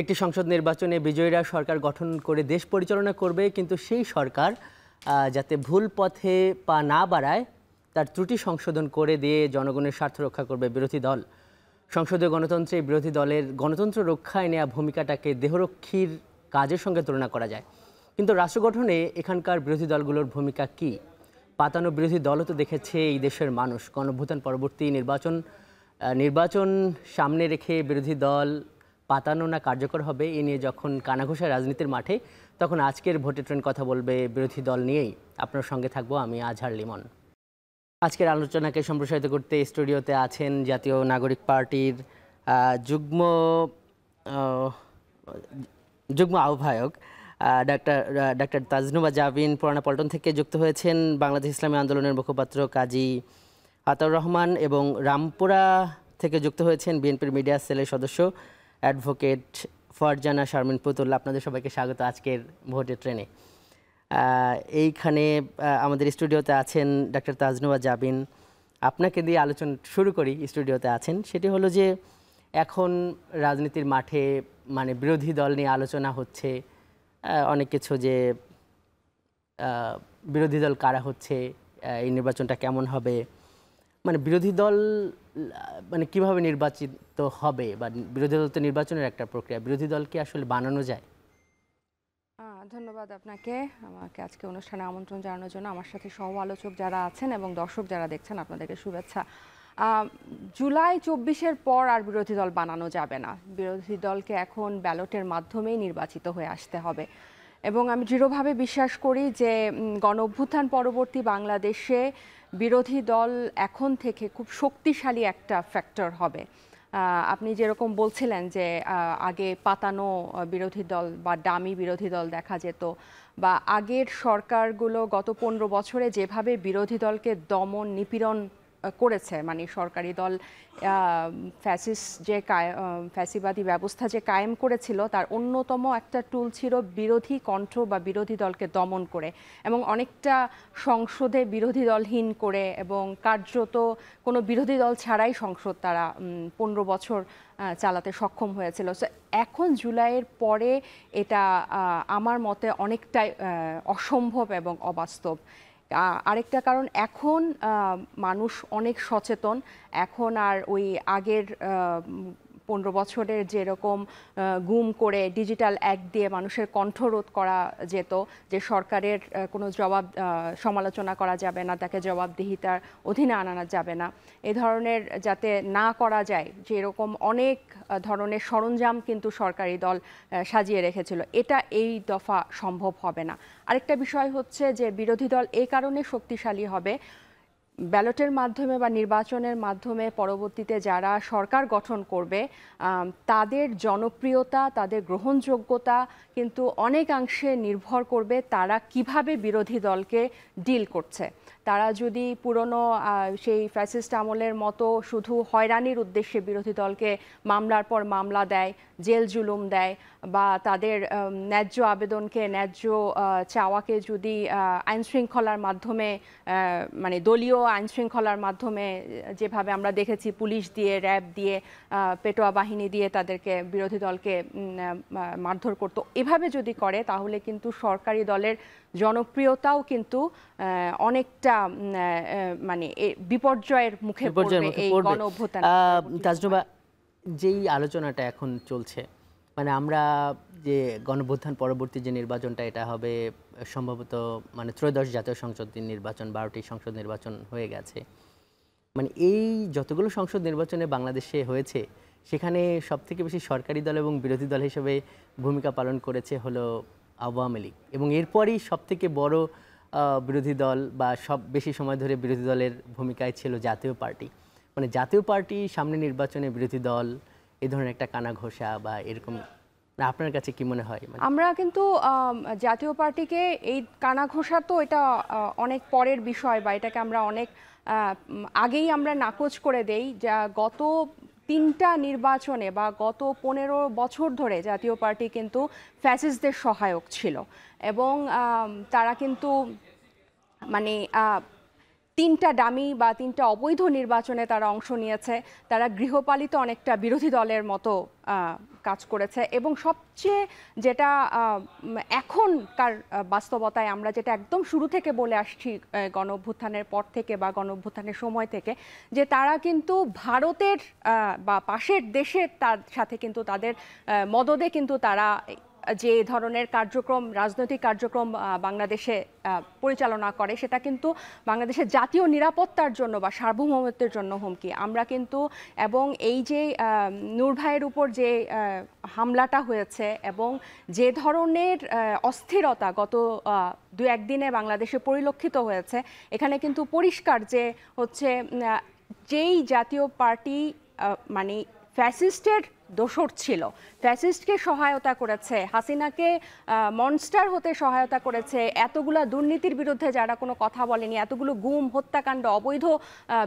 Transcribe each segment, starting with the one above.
একটি সংসদ নির্বাচনে বিজয়ীরা সরকার গঠন করে দেশ পরিচালনা করবে, কিন্তু সেই সরকার যাতে ভুল পথে পা না বাড়ায় তার ত্রুটি সংশোধন করে দিয়ে জনগণের স্বার্থ রক্ষা করবে বিরোধী দল। সংসদীয় গণতন্ত্রে বিরোধী দলের গণতন্ত্র রক্ষায় নেওয়া ভূমিকাটাকে দেহরক্ষীর কাজের সঙ্গে তুলনা করা যায়, কিন্তু রাষ্ট্র গঠনে এখানকার বিরোধী দলগুলোর ভূমিকা কি? পাতানো বিরোধী দলও তো দেখেছে এই দেশের মানুষ। গণঅভ্যুত্থান পরবর্তী নির্বাচন সামনে রেখে বিরোধী দল পাতানো না কার্যকর হবে এ নিয়ে যখন কানাঘুষা রাজনীতির মাঠে, তখন আজকের ভোটে ট্রেন কথা বলবে বিরোধী দল নিয়েই। আপনার সঙ্গে থাকবো আমি আজহার লিমন। আজকের আলোচনাকে সম্প্রসারিত করতে স্টুডিওতে আছেন জাতীয় নাগরিক পার্টির যুগ্ম আহ্বায়ক ডাক্তার তাজনুবা জাবিন, পুরানা পল্টন থেকে যুক্ত হয়েছেন বাংলাদেশ ইসলামী আন্দোলনের মুখপাত্র কাজী আতাউর রহমান, এবং রামপুরা থেকে যুক্ত হয়েছেন বিএনপির মিডিয়া সেলের সদস্য অ্যাডভোকেট ফারজানা শারমিন পুতুল। আপনাদের সবাইকে স্বাগত আজকের ভোটের ট্রেনে। এইখানে আমাদের স্টুডিওতে আছেন ডাক্তার তাজনুবা জাবিন। আপনাকে দিয়ে আলোচনা শুরু করি। স্টুডিওতে আছেন, সেটি হলো যে এখন রাজনীতির মাঠে মানে বিরোধী দল নিয়ে আলোচনা হচ্ছে অনেক কিছু, যে বিরোধী দল কারা হচ্ছে, এই নির্বাচনটা কেমন হবে, মানে বিরোধী দল মানে কিভাবে নির্বাচিত হবে, বা বিরোধী দল তো নির্বাচনের একটা প্রক্রিয়া, বিরোধী দল কি আসলে বানানো যায়? ধন্যবাদ আপনাকে আমাকে আজকে অনুষ্ঠানে আমন্ত্রণ জানানোর জন্য। আমার সাথে সহ আলোচক যারা আছেন এবং দর্শক যারা দেখছেন, আপনাদেরকে শুভেচ্ছা। জুলাই 24-এর পর আর বিরোধী দল বানানো যাবে না। বিরোধী দলকে এখন ব্যালটের মাধ্যমেই নির্বাচিত হয়ে আসতে হবে, এবং আমি দৃঢ়ভাবে বিশ্বাস করি যে গণঅভ্যুত্থান পরবর্তী বাংলাদেশে বিরোধী দল এখন থেকে খুব শক্তিশালী একটা ফ্যাক্টর হবে। আপনি যেরকম বলছিলেন যে আগে পাতানো বিরোধী দল বা ডামি বিরোধী দল দেখা যেত, বা আগের সরকারগুলো গত 15 বছরে যেভাবে বিরোধী দলকে দমন নিপীড়ন করেছে, মানে সরকারি দল ফ্যাসিবাদী ব্যবস্থা যে কায়েম করেছিল, তার অন্যতম একটা টুল ছিল বিরোধী কণ্ঠ বা বিরোধী দলকে দমন করে, এবং অনেকটা সংসদে বিরোধী দলহীন করে, এবং কার্যত কোনো বিরোধী দল ছাড়াই সংসদ তারা 15 বছর চালাতে সক্ষম হয়েছিল। সো এখন জুলাইয়ের পরে এটা আমার মতে অনেকটাই অসম্ভব এবং অবাস্তব। আরেকটা কারণ, এখন মানুষ অনেক সচেতন। এখন আর ওই আগের 15 বছরের যেরকম গুম করে ডিজিটাল অ্যাক্ট দিয়ে মানুষের কণ্ঠরোধ করা যেত, যে সরকারের কোনো সমালোচনা করা যাবে না, তাকে জবাবদিহিতার অধীনে আনা যাবে না, এ ধরনের যাতে না করা যায়, যেরকম অনেক ধরনের সরঞ্জাম কিন্তু সরকারি দল সাজিয়ে রেখেছিল, এটা এই দফা সম্ভব হবে না। আরেকটা বিষয় হচ্ছে যে বিরোধী দল এই কারণে শক্তিশালী হবে, ব্যালটের মাধ্যমে বা নির্বাচনের মাধ্যমে পরবর্তীতে যারা সরকার গঠন করবে তাদের জনপ্রিয়তা, তাদের গ্রহণযোগ্যতা কিন্তু অনেকাংশে নির্ভর করবে তারা কিভাবে বিরোধী দলকে ডিল করছে। তারা যদি পুরনো সেই ফ্যাসিস্ট আমলের মতো শুধু হয়রানির উদ্দেশ্যে বিরোধী দলকে মামলার পর মামলা দেয়, জেল জুলুম দেয়, বা তাদের ন্যায্য আবেদনকে, ন্যায্য চাওয়াকে যদি আইনশৃঙ্খলার মাধ্যমে, মানে দলীয় আইনশৃঙ্খলার মাধ্যমে, যেভাবে আমরা দেখেছি পুলিশ দিয়ে, র্যাব দিয়ে, পেটোয়া বাহিনী দিয়ে তাদেরকে, বিরোধী দলকে মারধর করতো, এভাবে যদি করে, তাহলে কিন্তু সরকারি দলের জনপ্রিয়তাও কিন্তু অনেকটা মানে বিপর্যয়ের মুখে পড়বে এই গণঅভ্যুত্থান। তাজনুবা, যেই আলোচনাটা এখন চলছে, মানে আমরা যে গণঅভ্যুত্থান পরবর্তী যে নির্বাচনটা, এটা হবে সম্ভবত মানে ত্রয়োদশ জাতীয় সংসদ নির্বাচন, 12টি সংসদ নির্বাচন হয়ে গেছে। মানে এই যতগুলো সংসদ নির্বাচনে বাংলাদেশে হয়েছে, সেখানে সবথেকে বেশি সরকারি দল এবং বিরোধী দল হিসেবে ভূমিকা পালন করেছে হলো আওয়ামী লীগ, এবং এরপরই সবথেকে বড় বিরোধী দল বা বেশি সময় ধরে বিরোধী দলের ভূমিকায় ছিল জাতীয় পার্টি। মানে জাতীয় পার্টি সামনে নির্বাচনে বিরোধী দল, এই ধরনের একটা কানাঘোষা বা এরকম, আপনার কাছে কি মনে হয়? আমরা কিন্তু জাতীয় পার্টিকে, এই কানাঘোষা তো এটা অনেক পরের বিষয়, বা এটাকে আমরা অনেক আগেই আমরা নাকচ করে দেই। যা গত 3টা নির্বাচনে বা গত 15 বছর ধরে জাতীয় পার্টি কিন্তু ফ্যাসিস্টদের সহায়ক ছিল, এবং তারা কিন্তু মানে 3টা ডামি বা 3টা অবৈধ নির্বাচনে তারা অংশ নিয়েছে। তারা গৃহপালিত অনেকটা বিরোধী দলের মতো কাজ করেছে এবং সবচেয়ে যেটা এখনকার বাস্তবতায় আমরা যেটা একদম শুরু থেকে বলে আসছি গণ অভ্যুত্থানের পর থেকে বা গণ অভ্যুত্থানের সময় থেকে, যে তারা কিন্তু ভারতের বা পাশের দেশের তার সাথে কিন্তু তাদের মদদে কিন্তু তারা যে ধরনের কার্যক্রম, রাজনৈতিক কার্যক্রম বাংলাদেশে পরিচালনা করে, সেটা কিন্তু বাংলাদেশের জাতীয় নিরাপত্তার জন্য বা সার্বভৌমত্বের জন্য হুমকি। আমরা কিন্তু এবং এই যে নূর ভাইয়ের উপর যে হামলাটা হয়েছে এবং যে ধরনের অস্থিরতা গত দু একদিনে বাংলাদেশে পরিলক্ষিত হয়েছে, এখানে কিন্তু পরিষ্কার যে হচ্ছে যেই জাতীয় পার্টি মানে ফ্যাসিস্টের দোসর ছিল, ফ্যাসিস্টকে সহায়তা করেছে, হাসিনাকে মনস্টার হতে সহায়তা করেছে, এতগুলা দুর্নীতির বিরুদ্ধে যারা কোনো কথা বলেনি, এতগুলো গুম, হত্যাকাণ্ড, অবৈধ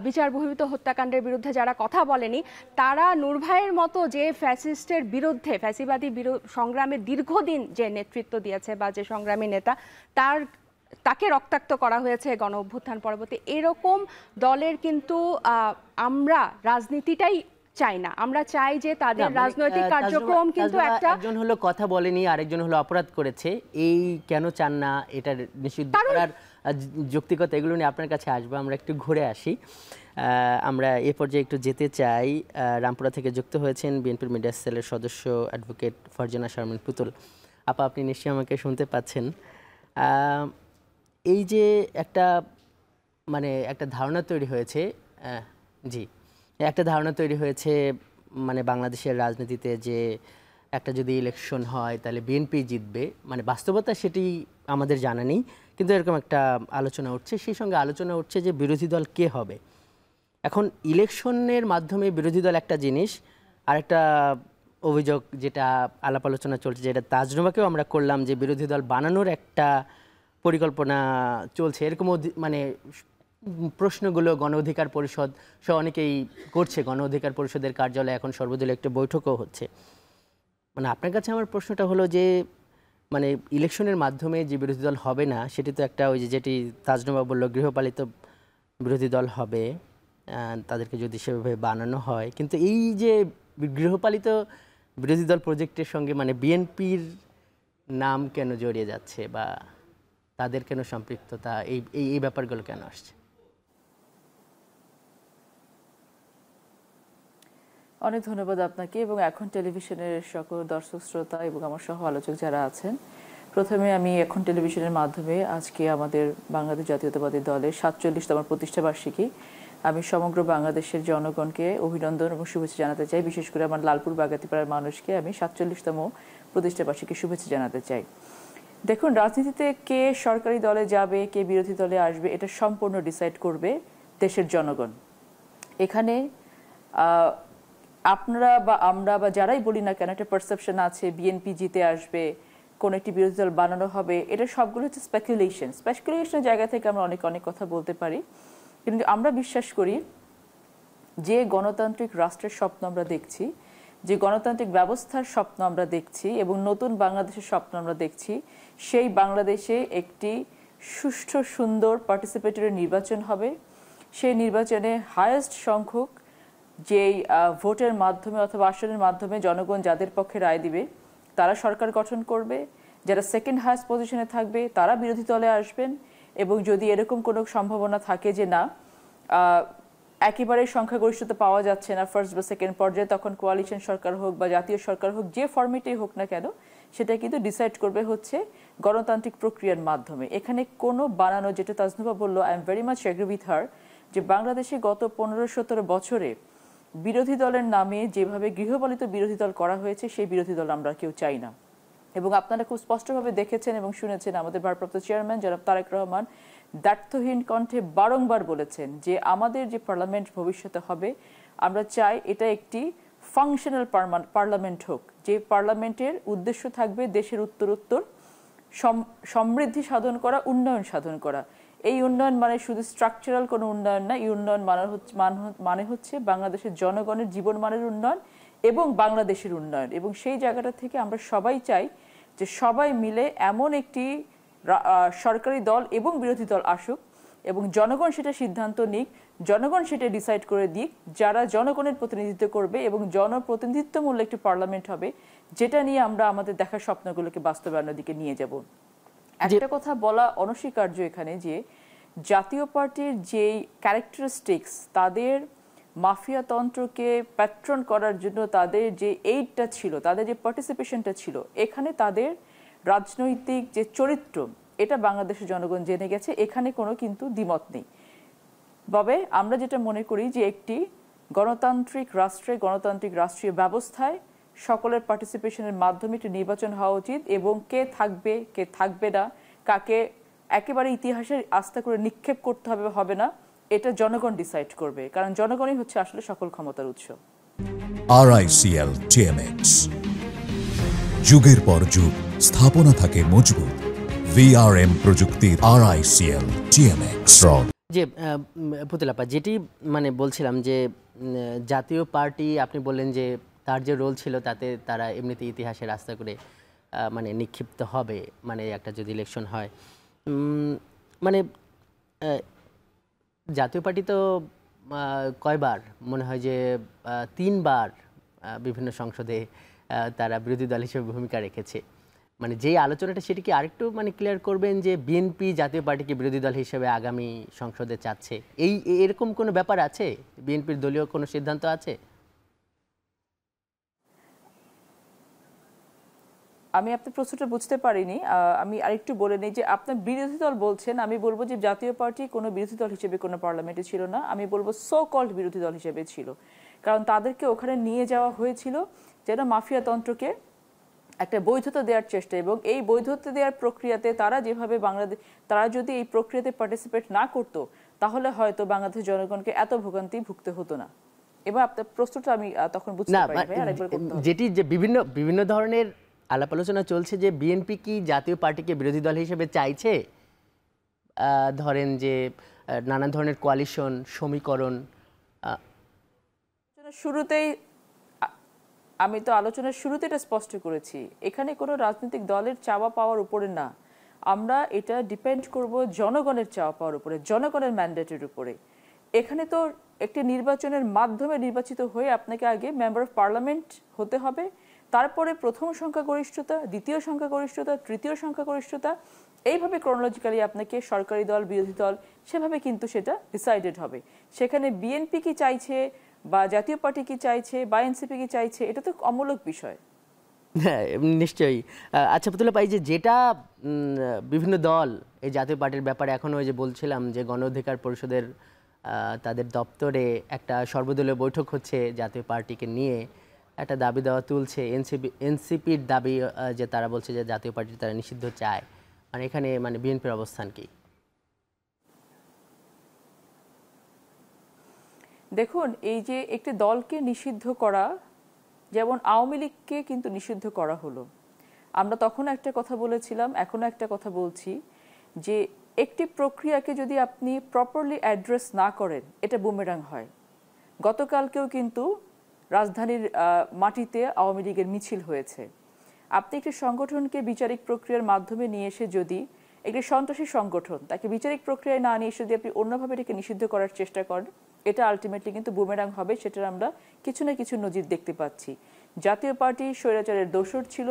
বিচার বহির্ভূত হত্যাকাণ্ডের বিরুদ্ধে যারা কথা বলেনি, তারা নূর ভাইয়ের মতো যে ফ্যাসিস্টের বিরুদ্ধে ফ্যাসিবাদী সংগ্রামের দীর্ঘদিন যে নেতৃত্ব দিয়েছে বা যে সংগ্রামী নেতা, তাকে রক্তাক্ত করা হয়েছে গণ অভ্যুত্থান পরবর্তী। এরকম দলের কিন্তু আমরা রাজনীতিটাই চাই না। আমরা চাই যে তাদের রাজনৈতিক কার্যক্রম কিন্তু একটা, একজন হলো কথা বলেনি, আরেকজন হলো অপরাধ করেছে, এই কেন চান না এটা নিষিদ্ধ করার যৌক্তিকতা, এগুলো নিয়ে আপনার কাছে আসবো। আমরা একটু ঘুরে আসি। আমরা এ পর্যায়ে একটু যেতে চাই। রামপুরা থেকে যুক্ত হয়েছেন বিএনপির মিডিয়া সেলের সদস্য অ্যাডভোকেট ফারজানা শারমিন পুতুল। আপা, আপনি নিশ্চয়ই আমাকে শুনতে পাচ্ছেন। এই যে একটা একটা ধারণা তৈরি হয়েছে, জি, একটা ধারণা তৈরি হয়েছে বাংলাদেশের রাজনীতিতে যে একটা যদি ইলেকশন হয় তাহলে বিএনপি জিতবে, বাস্তবতা সেটি আমাদের জানা নেই, কিন্তু এরকম একটা আলোচনা উঠছে। সেই সঙ্গে আলোচনা উঠছে যে বিরোধী দল কে হবে। এখন ইলেকশনের মাধ্যমে বিরোধী দল একটা জিনিস, আর একটা অভিযোগ যেটা আলাপ আলোচনা চলছে, যেটা তাজরুমাকেও আমরা করলাম, যে বিরোধী দল বানানোর একটা পরিকল্পনা চলছে। এরকম প্রশ্নগুলো গণ অধিকার পরিষদ সহ অনেকেই করছে। গণ অধিকার পরিষদের কার্যালয়ে এখন সর্বদলীয় একটা বৈঠকও হচ্ছে। আপনার কাছে আমার প্রশ্নটা হলো যে ইলেকশনের মাধ্যমে যে বিরোধী দল হবে না, সেটি তো একটা ওই যেটি তাজনুমা বলল, গৃহপালিত বিরোধী দল হবে তাদেরকে যদি সেভাবে বানানো হয়। কিন্তু এই যে গৃহপালিত বিরোধী দল প্রজেক্টের সঙ্গে বিএনপির নাম কেন জড়িয়ে যাচ্ছে বা তাদের কেন সম্পৃক্ততা, এই ব্যাপারগুলো কেন আসছে? অনেক ধন্যবাদ আপনাকে এবং এখন টেলিভিশনের সকল দর্শক শ্রোতা এবং আমার সহ আলোচক যারা আছেন। প্রথমে আমি এখন টেলিভিশনের মাধ্যমে আজকে আমাদের বাংলাদেশ জাতীয়তাবাদী দলের ৪৭তম প্রতিষ্ঠাবার্ষিকী আমি সমগ্র বাংলাদেশের জনগণকে অভিনন্দন এবং শুভেচ্ছা জানাতে চাই। বিশেষ করে আমার লালপুর বাগাতিপাড়ার মানুষকে আমি ৪৭তম প্রতিষ্ঠাবার্ষিকী শুভেচ্ছা জানাতে চাই। দেখুন, রাজনীতিতে কে সরকারি দলে যাবে, কে বিরোধী দলে আসবে, এটা সম্পূর্ণ ডিসাইড করবে দেশের জনগণ। এখানে আপনারা বা আমরা বা যারাই বলি না কেন, একটা পারসেপশন আছে বিএনপি জিতে আসবে, কোন একটি বিরোধী দল বানানো হবে, এটা সবগুলো হচ্ছে স্পেকুলেশনের জায়গা থেকে আমরা অনেক কথা বলতে পারি। কিন্তু আমরা বিশ্বাস করি যে গণতান্ত্রিক রাষ্ট্রের স্বপ্ন আমরা দেখছি, যে গণতান্ত্রিক ব্যবস্থার স্বপ্ন আমরা দেখছি এবং নতুন বাংলাদেশের স্বপ্ন আমরা দেখছি, সেই বাংলাদেশে একটি সুষ্ঠু সুন্দর পার্টিসিপেটরি নির্বাচন হবে। সেই নির্বাচনে হায়েস্ট সংখ্যক যেই ভোটের মাধ্যমে অথবা আসনের মাধ্যমে জনগণ যাদের পক্ষে রায় দিবে তারা সরকার গঠন করবে। যারা সেকেন্ড হায়েস্ট পজিশনে থাকবে তারা বিরোধী দলে আসবেন। এবং যদি এরকম কোনো সম্ভাবনা থাকে যে না একেবারে সংখ্যাগরিষ্ঠতা পাওয়া যাচ্ছে না ফার্স্ট বা সেকেন্ড পর্যায়ে, তখন কোয়ালিশন সরকার হোক বা জাতীয় সরকার হোক, যে ফরম্যাটেই হোক না কেন, সেটা কিন্তু ডিসাইড করবে হচ্ছে গণতান্ত্রিক প্রক্রিয়ার মাধ্যমে। এখানে কোনো বানানো, যেটা তাজনুবা বললো, I am very much agree with her, যে বাংলাদেশে গত 15-17 বছরে বিরোধী দলের নামে যেভাবে গৃহপালিত বিরোধী দল করা হয়েছে, সেই বিরোধী দল আমরা কেউ চাই না। এবং আপনারা খুব স্পষ্টভাবে দেখেছেন এবং শুনেছেন আমাদের ভারপ্রাপ্ত চেয়ারম্যান জনাব তারেক রহমান দ্ব্যর্থহীন কণ্ঠে বারংবার বলেছেন যে আমাদের যে পার্লামেন্ট ভবিষ্যতে হবে, আমরা চাই এটা একটি ফাংশনাল পার্লামেন্ট হোক, যে পার্লামেন্টের উদ্দেশ্য থাকবে দেশের উত্তরোত্তর সমৃদ্ধি সাধন করা, উন্নয়ন সাধন করা। এই উন্নয়ন মানে শুধু স্ট্রাকচারাল কোনো উন্নয়ন না, এই উন্নয়ন মানে হচ্ছে বাংলাদেশের জনগণের জীবনমানের উন্নয়ন এবং বাংলাদেশের উন্নয়ন। এবং সেই জায়গাটা থেকে আমরা সবাই চাই যে সবাই মিলে এমন একটি সরকারি দল এবং বিরোধী দল আসুক এবং জনগণ সেটা সিদ্ধান্ত নিক জনগণ সেটা ডিসাইড করে দিক, যারা জনগণের প্রতিনিধিত্ব করবে এবং জনপ্রতিনিধিত্বমূলক একটি পার্লামেন্ট হবে, যেটা নিয়ে আমরা আমাদের দেখার স্বপ্নগুলোকে বাস্তবায়নের দিকে নিয়ে যাব। একটা কথা বলা অনস্বীকার্য এখানে যে জাতীয় পার্টির যেই ক্যারেক্টারিস্টিক্স, তাদের মাফিয়া তন্ত্রকে প্যাট্রন করার জন্য তাদের যে এইডটা ছিল, তাদের যে পার্টিসিপেশনটা ছিল, এখানে তাদের রাজনৈতিক যে চরিত্র, এটা বাংলাদেশের জনগণ জেনে গেছে, এখানে কোনো কিন্তু দ্বিমত নেই। তবে আমরা যেটা মনে করি যে একটি গণতান্ত্রিক রাষ্ট্রে, গণতান্ত্রিক রাষ্ট্রীয় ব্যবস্থায় সকলের পার্টিসিপেশনের মাধ্যমে একটি নির্বাচন হওয়া উচিত এবং কে থাকবে কে থাকবে না, কাকে একেবারে ইতিহাসের আস্থা করে নিক্ষেপ করতে হবে হবে না, এটা জনগণ ডিসাইড করবে, কারণ জনগণই হচ্ছে আসলে সকল ক্ষমতার উৎস। RICL TMX, যুগের পর যুগ স্থাপনা থাকে মজবুত। VRM প্রযুক্তির RICL TMX রড। যে পুতুলাপা, যেটি মানে বলছিলাম যে জাতীয় পার্টি, আপনি বললেন যে তার যে রোল ছিল তাতে তারা এমনিতে ইতিহাসে রাস্তা করে মানে নিক্ষিপ্ত হবে, মানে একটা যদি ইলেকশন হয়। মানে জাতীয় পার্টি তো কয়বার, মনে হয় যে 3 বার বিভিন্ন সংসদে তারা বিরোধী দল হিসেবে ভূমিকা রেখেছে। মানে যেই আলোচনাটা সেটি কি আরেকটু মানে ক্লিয়ার করবেন যে বিএনপি জাতীয় পার্টিকে বিরোধী দল হিসেবে আগামী সংসদে চাচ্ছে, এরকম কোনো ব্যাপার আছে? বিএনপির দলীয় কোনো সিদ্ধান্ত আছে? আমি আপনার প্রশ্নটা বুঝতে পারিনি, আমি আরেকটু বলে নিই যে আপনার বিরোধী দল বলছেন, আমি বলবো যে জাতীয় পার্টি কোনো বিরোধী দল হিসেবে কোনো পার্লামেন্টে ছিল না, আমি বলবো সো কল্ড বিরোধী দল হিসেবে ছিল, কারণ তাদেরকে ওখানে নিয়ে যাওয়া হয়েছিল যেন মাফিয়া তন্ত্রকে একটা বৈধতা দেওয়ার চেষ্টা, এবং এই বৈধতা দেওয়ার প্রক্রিয়াতে তারা যেভাবে তারা যদি এই প্রক্রিয়াতে পার্টিসিপেট না করতো, তাহলে হয়তো বাংলাদেশের জনগণকে এত ভোগান্তি ভুগতে হতো না। এবার আপনার প্রশ্নটা আমি তখন বুঝতে পারি না, যেটি যে বিভিন্ন ধরনের আলাপ আলোচনা চলছে যে বিএনপি কি জাতীয় পার্টিকে বিরোধী দল হিসেবে চাইছে, ধরেন যে নানান ধরনের কোয়ালিশন সমীকরণ। শুরুতেই আমি তো আলোচনার শুরুতে এটা স্পষ্ট করেছি, এখানে কোনো রাজনৈতিক দলের চাওয়া পাওয়ার উপরে না, আমরা এটা ডিপেন্ড করব জনগণের চাওয়া পাওয়ার উপরে, জনগণের ম্যান্ডেটের উপরে। এখানে তো একটি নির্বাচনের মাধ্যমে নির্বাচিত হয়ে আপনাকে আগে মেম্বার অফ পার্লামেন্ট হতে হবে, তারপরে প্রথম সংখ্যাগরিষ্ঠতা, দ্বিতীয় সংখ্যাগরিষ্ঠতা, তৃতীয় সংখ্যাগরিষ্ঠতা, এইভাবে ক্রোনোলজিক্যালি আপনাকে সরকারি দল বিরোধী দল সেভাবে কিন্তু সেটা ডিসাইডেড হবে। সেখানে বিএনপি কি চাইছে বা জাতীয় পার্টি কি চাইছে বা এনসিপি কি চাইছে, এটা তো অমূলক বিষয়। হ্যাঁ, নিশ্চয়ই। আচ্ছা পুতুলা পাই, যে যেটা বিভিন্ন দল এই জাতীয় পার্টির ব্যাপারে এখনও ওই যে বলছিলাম যে গণ অধিকার পরিষদের তাদের দপ্তরে একটা সর্বদলীয় বৈঠক হচ্ছে জাতীয় পার্টিকে নিয়ে, একটা দাবি দেওয়া তুলছে এনসিপির দাবি যে তারা বলছে যে জাতীয় পার্টি তারা নিষিদ্ধ চায়, মানে এখানে মানে বিএনপির অবস্থান কি? দেখুন, এই যে একটি দলকে নিষিদ্ধ করা, যেমন আওয়ামী লীগকে কিন্তু নিষিদ্ধ করা হলো, আমরা তখন একটা কথা বলেছিলাম, এখনো একটা কথা বলছি, যে একটি প্রক্রিয়াকে যদি আপনি প্রপারলি অ্যাড্রেস না করেন, এটা বুমেরাং হয়। গতকালকেও কিন্তু রাজধানীর মাটিতে আওয়ামী লীগের মিছিল হয়েছে। আপনি একটি সংগঠনকে বিচারিক প্রক্রিয়ার মাধ্যমে নিয়ে এসে যদি একটি সন্ত্রাসী সংগঠন, তাকে বিচারিক প্রক্রিয়ায় না নিয়ে এসে যদি আপনি অন্যভাবে এটাকে নিষিদ্ধ করার চেষ্টা করেন, এটা আলটিমেটলি কিন্তু বুমেরাং হবে। সেটার আমরা কিছু না কিছু নজির দেখতে পাচ্ছি। জাতীয় পার্টি স্বৈরাচারের দোসর ছিল,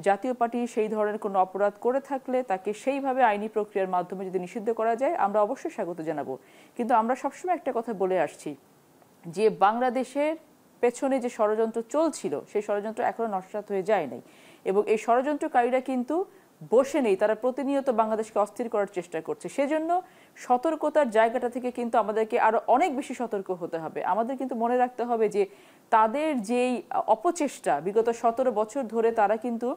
জাতীয় পার্টি সেই ধরনের কোনো অপরাধ করে থাকলে তাকে সেইভাবে আইনি প্রক্রিয়ার মাধ্যমে যদি নিষিদ্ধ করা যায়, আমরা অবশ্যই স্বাগত জানাবো। কিন্তু আমরা সবসময় একটা কথা বলে আসছি যে বাংলাদেশের পেছনে যে ষড়যন্ত্র চলছিল, সেই ষড়যন্ত্র এখনো নস্যাৎ হয়ে যায় নাই, এবং এই ষড়যন্ত্রকারীরা কিন্তু বসে নেই, তারা প্রতিনিয়ত বাংলাদেশকে অস্থির করার চেষ্টা করছে। সেজন্য সতর্কতার জায়গাটা থেকে কিন্তু আমাদেরকে আরো অনেক বেশি সতর্ক হতে হবে। আমাদের কিন্তু মনে রাখতে হবে যে তাদের যেই অপচেষ্টা বিগত 17 বছর ধরে, তারা কিন্তু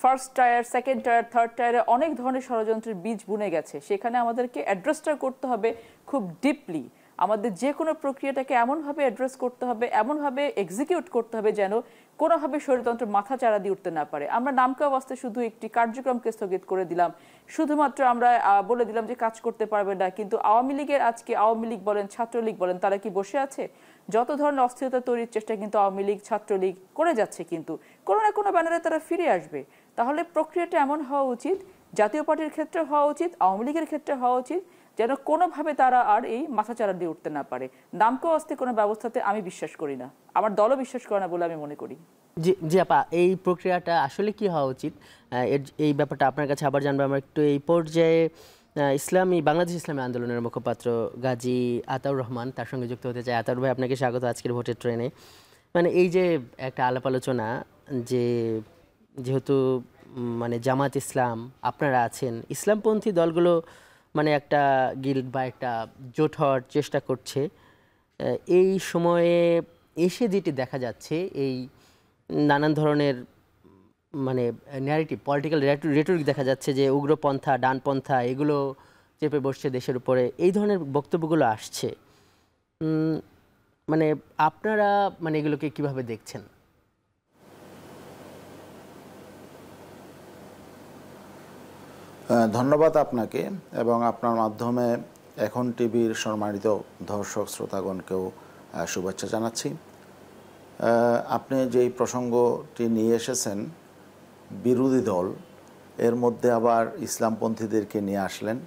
first tier, second tier, third টায়ারে অনেক ধরনের ষড়যন্ত্রের বীজ বুনে গেছে। সেখানে আমাদেরকে অ্যাড্রেসটা করতে হবে খুব ডিপলি। আমাদের যে কোনো প্রক্রিয়াটাকে এমনভাবে অ্যাড্রেস করতে হবে, এমনভাবে এক্সিকিউট করতে হবে যেন কোনোভাবে স্বৈরতন্ত্র মাথা চাড়া দিয়ে উঠতে না পারে। আমরা নামকা বাস্তে শুধু একটি কার্যক্রমকে স্থগিত করে দিলাম, শুধুমাত্র আমরা বলে দিলাম যে কাজ করতে পারবে না, কিন্তু আওয়ামী লীগের আজকে আওয়ামী লীগ বলেন, ছাত্রলীগ বলেন, তারা কি বসে আছে? যত ধরনের অস্থিরতা তৈরির চেষ্টা কিন্তু আওয়ামী লীগ, ছাত্রলীগ করে যাচ্ছে, কিন্তু কোনো না কোনো ব্যানারে তারা ফিরে আসবে। তাহলে প্রক্রিয়াটা এমন হওয়া উচিত, জাতীয় পার্টির ক্ষেত্রে হওয়া উচিত, আওয়ামী লীগের ক্ষেত্রে হওয়া উচিত, যেন কোনোভাবে তারা আর এই মাথাচাড়া দিয়ে উঠতে না পারে। দামকে অস্তি কোনো ব্যবস্থাতে আমি বিশ্বাস করি না, আমার দলও বিশ্বাস করে না বলে আমি মনে করি। জি জি আপা, এই প্রক্রিয়াটা আসলে কি হওয়া উচিত, এই ব্যাপারটা আপনার কাছে আবার জানবো আমরা একটু। এই পর্যায়ে বাংলাদেশ ইসলামী আন্দোলনের মুখপাত্র গাজী আতাউর রহমান তার সঙ্গে যুক্ত হতে চাই। আতাউর ভাই, আপনাকে স্বাগত আজকের ভোটের ট্রেনে। মানে এই যে একটা আলাপ আলোচনা, যেহেতু মানে জামাত ইসলাম আপনারা আছেন, ইসলামপন্থী দলগুলো মানে একটা গিল্ড বা একটা জোট হওয়ার চেষ্টা করছে, এই সময়ে এসে যেটি দেখা যাচ্ছে এই নানান ধরনের মানে ন্যারেটিভ, পলিটিক্যাল রেটরিক দেখা যাচ্ছে যে উগ্রপন্থা, ডানপন্থা এগুলো চেপে বসছে দেশের উপরে, এই ধরনের বক্তব্যগুলো আসছে। মানে আপনারা মানে এগুলোকে কিভাবে দেখছেন? ধন্যবাদ আপনাকে এবং আপনার মাধ্যমে এখন টিভির সম্মানিত দর্শক শ্রোতাগণকেও শুভেচ্ছা জানাচ্ছি। আপনি যেই প্রসঙ্গটি নিয়ে এসেছেন, বিরোধী দল, এর মধ্যে আবার ইসলামপন্থীদেরকে নিয়ে আসলেন।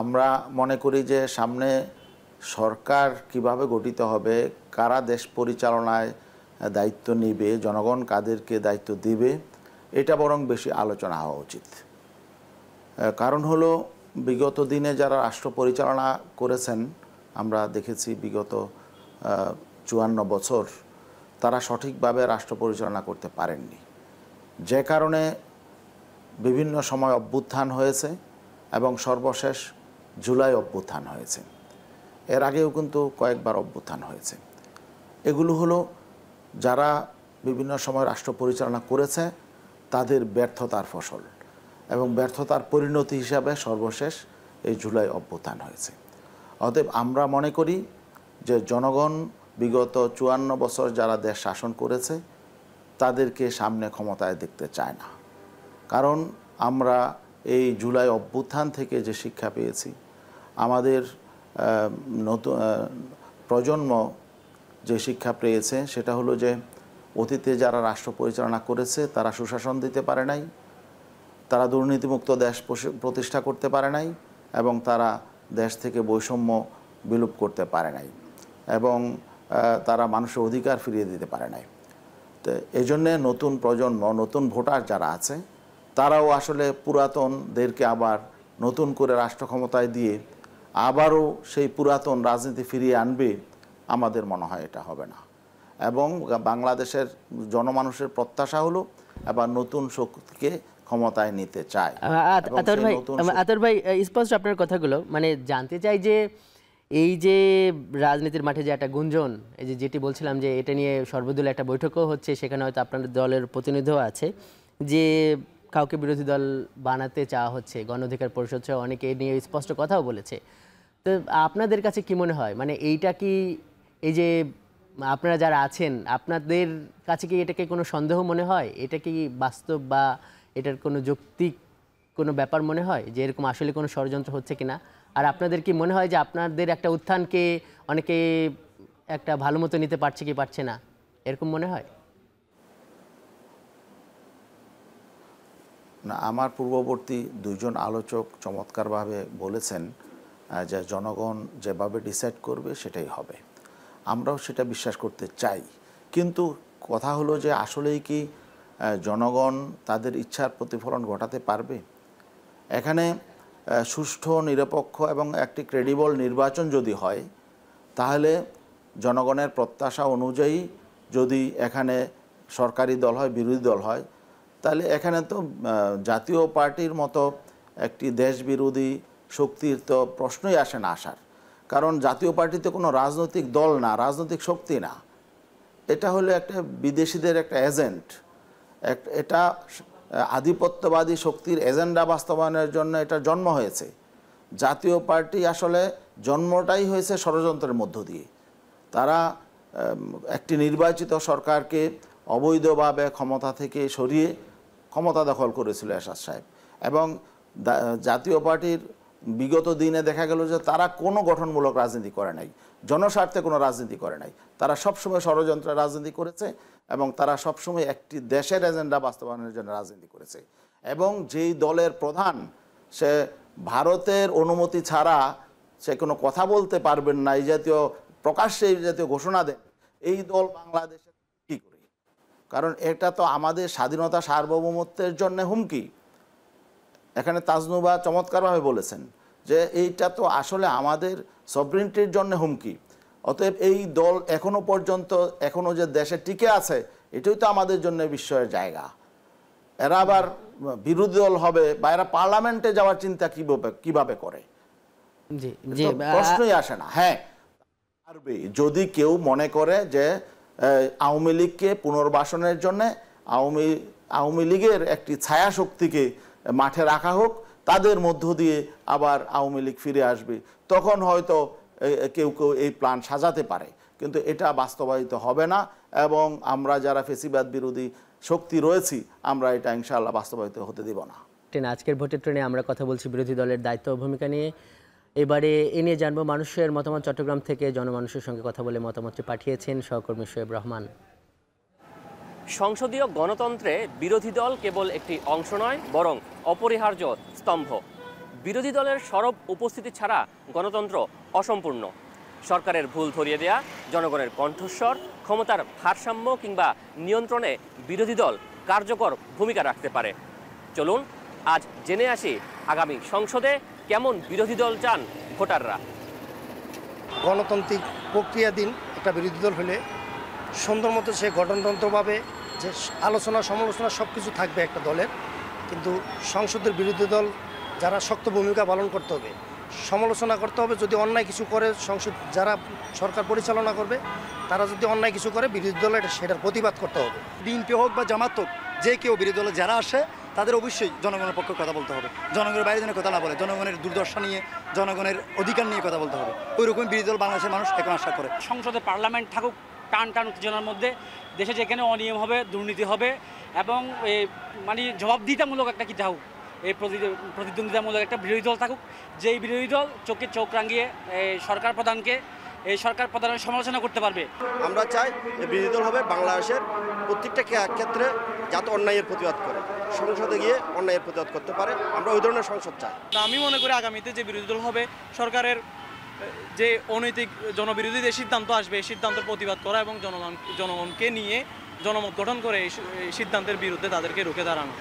আমরা মনে করি যে সামনে সরকার কিভাবে গঠিত হবে, কারা দেশ পরিচালনায় দায়িত্ব নেবে, জনগণ কাদেরকে দায়িত্ব দিবে, এটা বরং বেশি আলোচনা হওয়া উচিত। কারণ হলো বিগত দিনে যারা রাষ্ট্র পরিচালনা করেছেন, আমরা দেখেছি বিগত 54 বছর তারা সঠিকভাবে রাষ্ট্র পরিচালনা করতে পারেননি, যে কারণে বিভিন্ন সময় অভ্যুত্থান হয়েছে এবং সর্বশেষ জুলাই অভ্যুত্থান হয়েছে। এর আগেও কিন্তু কয়েকবার অভ্যুত্থান হয়েছে। এগুলো হলো যারা বিভিন্ন সময় রাষ্ট্র পরিচালনা করেছে তাদের ব্যর্থতার ফসল এবং ব্যর্থতার পরিণতি হিসাবে সর্বশেষ এই জুলাই অভ্যুত্থান হয়েছে। অতএব আমরা মনে করি যে জনগণ বিগত 54 বছর যারা দেশ শাসন করেছে তাদেরকে সামনে ক্ষমতায় দেখতে চায় না। কারণ আমরা এই জুলাই অভ্যুত্থান থেকে যে শিক্ষা পেয়েছি, আমাদের নতুন প্রজন্ম যে শিক্ষা পেয়েছে সেটা হলো যে অতীতে যারা রাষ্ট্র পরিচালনা করেছে তারা সুশাসন দিতে পারে নাই, তারা দুর্নীতিমুক্ত দেশ প্রতিষ্ঠা করতে পারে নাই এবং তারা দেশ থেকে বৈষম্য বিলুপ করতে পারে নাই এবং তারা মানুষের অধিকার ফিরিয়ে দিতে পারে নাই। তো এই জন্যে নতুন প্রজন্ম, নতুন ভোটার যারা আছে, তারাও আসলে পুরাতনদেরকে আবার নতুন করে রাষ্ট্র ক্ষমতায় দিয়ে আবারও সেই পুরাতন রাজনীতি ফিরিয়ে আনবে, আমাদের মনে হয় এটা হবে না। এবং বাংলাদেশের জনমানুষের প্রত্যাশা হলো আবার নতুন শক্তিকে ক্ষমতায় নিতে চায়। আতর ভাই, স্পষ্ট আপনার কথাগুলো, মানে জানতে চাই যে এই যে রাজনীতির মাঠে যে একটা গুঞ্জন, এই যে যেটি বলছিলাম যে এটা নিয়ে সর্বদলীয় একটা বৈঠকও হচ্ছে, সেখানে হয়তো আপনাদের দলের প্রতিনিধিও আছে, যে কাউকে বিরোধী দল বানাতে চাওয়া হচ্ছে, গণ অধিকার পরিষদ সহ অনেকে এই নিয়ে স্পষ্ট কথাও বলেছে। তো আপনাদের কাছে কি মনে হয়, মানে এইটা কি, এই যে আপনারা যারা আছেন আপনাদের কাছে কি এটাকে কোনো সন্দেহ মনে হয়? এটা কি বাস্তব বা এটার কোনো যৌক্তিক কোনো ব্যাপার মনে হয় যে এরকম আসলে কোনো ষড়যন্ত্র হচ্ছে কিনা? আর আপনাদের কি মনে হয় যে আপনাদের একটা উত্থানকে অনেকে একটা ভালো মতো নিতে পারছে কি পারছে না, এরকম মনে হয়? না, আমার পূর্ববর্তী দুইজন আলোচক চমৎকারভাবে বলেছেন যে জনগণ যেভাবে ডিসাইড করবে সেটাই হবে। আমরাও সেটা বিশ্বাস করতে চাই, কিন্তু কথা হলো যে আসলেই কি জনগণ তাদের ইচ্ছার প্রতিফলন ঘটাতে পারবে? এখানে সুষ্ঠু, নিরপেক্ষ এবং একটি ক্রেডিবল নির্বাচন যদি হয়, তাহলে জনগণের প্রত্যাশা অনুযায়ী যদি এখানে সরকারি দল হয়, বিরোধী দল হয়, তাহলে এখানে তো জাতীয় পার্টির মতো একটি দেশ বিরোধী শক্তির তো প্রশ্নই আসে না আসার। কারণ জাতীয় পার্টিতে কোনো রাজনৈতিক দল না, রাজনৈতিক শক্তি না, এটা হলো একটা বিদেশিদের একটা এজেন্ট। এটা আধিপত্যবাদী শক্তির এজেন্ডা বাস্তবায়নের জন্য এটা জন্ম হয়েছে। জাতীয় পার্টি আসলে জন্মটাই হয়েছে ষড়যন্ত্রের মধ্য দিয়ে। তারা একটি নির্বাচিত সরকারকে অবৈধভাবে ক্ষমতা থেকে সরিয়ে ক্ষমতা দখল করেছিল এরশাদ সাহেব। এবং জাতীয় পার্টির বিগত দিনে দেখা গেল যে তারা কোনো গঠনমূলক রাজনীতি করে নাই, জনস্বার্থে কোনো রাজনীতি করে নাই। তারা সবসময় ষড়যন্ত্রের রাজনীতি করেছে এবং তারা সবসময় একটি দেশের এজেন্ডা বাস্তবায়নের জন্য রাজনীতি করেছে। এবং যেই দলের প্রধান সে ভারতের অনুমতি ছাড়া সে কোনো কথা বলতে পারবেন না, এই জাতীয় প্রকাশ্যে এই জাতীয় ঘোষণা দেন, এই দল বাংলাদেশে কী করে? কারণ এটা তো আমাদের স্বাধীনতা সার্বভৌমত্বের জন্য হুমকি। এখানে তাজনুবা চমৎকারভাবে বলেছেন যে এইটা তো আসলে আমাদের সভরেনিটির জন্য হুমকি। অতএব এই দল এখনো পর্যন্ত এখনো যে দেশে টিকে আছে, এটাই তো আমাদের জন্য বিস্ময়ের জায়গা। এরা আবার বিরোধী দল হবে বা এরা পার্লামেন্টে যাওয়ার চিন্তা কিভাবে করে, জি জি, প্রশ্নই আসে না। হ্যাঁ, পারবে যদি কেউ মনে করে যে আওয়ামী লীগকে পুনর্বাসনের জন্য আওয়ামী লীগের একটি ছায়া শক্তিকে মাঠে রাখা হোক, তাদের মধ্য দিয়ে আবার আওয়ামী লীগ ফিরে আসবে, তখন হয়তো কেউ কেউ এই প্ল্যান সাজাতে পারে, কিন্তু এটা বাস্তবায়িত হবে না। এবং আমরা যারা ফেসিবাদ বিরোধী শক্তি রয়েছি, আমরা এটা ইনশাআল্লাহ বাস্তবায়িত হতে দেব না। আজকের ভোটের ট্রেনে আমরা কথা বলছি বিরোধী দলের দায়িত্ব ও ভূমিকা নিয়ে। এবারে এ নিয়ে জানবো মানুষের মতামত। চট্টগ্রাম থেকে জনমানুষের সঙ্গে কথা বলে মতামতটি পাঠিয়েছেন সহকর্মী শোয়েব রহমান। সংসদীয় গণতন্ত্রে বিরোধী দল কেবল একটি অংশ নয়, বরং অপরিহার্য স্তম্ভ। বিরোধী দলের সরব উপস্থিতি ছাড়া গণতন্ত্র অসম্পূর্ণ। সরকারের ভুল ধরিয়ে দেয়া, জনগণের কণ্ঠস্বর, ক্ষমতার ভারসাম্য কিংবা নিয়ন্ত্রণে বিরোধী দল কার্যকর ভূমিকা রাখতে পারে। চলুন আজ জেনে আসি আগামী সংসদে কেমন বিরোধী দল চান ভোটাররা। গণতান্ত্রিক প্রক্রিয়াধীন একটা বিরোধী দল হলে সুন্দর মতো সে গঠনতন্ত্রভাবে যে আলোচনা সমালোচনা সব কিছু থাকবে একটা দলের, কিন্তু সংসদের বিরোধী দল যারা শক্ত ভূমিকা পালন করতে হবে, সমালোচনা করতে হবে। যদি অন্যায় কিছু করে সংসদ যারা সরকার পরিচালনা করবে, তারা যদি অন্যায় কিছু করে বিরোধী দল সেটার প্রতিবাদ করতে হবে। বিএনপি হোক বা জামাত হোক, যে কেউ বিরোধী দলে যারা আসে তাদের অবশ্যই জনগণের পক্ষে কথা বলতে হবে। জনগণের বাইরে যেন কথা না বলে, জনগণের দুর্দশা নিয়ে, জনগণের অধিকার নিয়ে কথা বলতে হবে। ওই রকম বিরোধী দল বাংলাদেশের মানুষ এখন আশা করে। সংসদে পার্লামেন্ট থাকুক টান টান উত্তেজনার মধ্যে, দেশে যেখানে অনিয়ম হবে, দুর্নীতি হবে এবং মানে জবাবদিহিতামূলক একটা কি থাকুক, এই প্রতিদ্বন্দ্বিতামূলক একটা বিরোধী দল থাকুক, যেই বিরোধী দল চোখে চোখ রাঙিয়ে সরকার প্রধানের সমালোচনা করতে পারবে। আমরা চাই যে বিরোধী দল হবে বাংলাদেশের প্রত্যেকটা ক্ষেত্রে যাতে অন্যায়ের প্রতিবাদ করে, সংসদে গিয়ে অন্যায়ের প্রতিবাদ করতে পারে। আমরা ওই ধরনের সংসদ চাই। আমি মনে করি আগামীতে যে বিরোধী দল হবে, সরকারের যে অনৈতিক জনবিরোধী যে সিদ্ধান্ত আসবে, এই সিদ্ধান্তের প্রতিবাদ করা এবং জনগণকে নিয়ে জনমত গঠন করে এই সিদ্ধান্তের বিরুদ্ধে তাদেরকে রুখে দাঁড়ানো।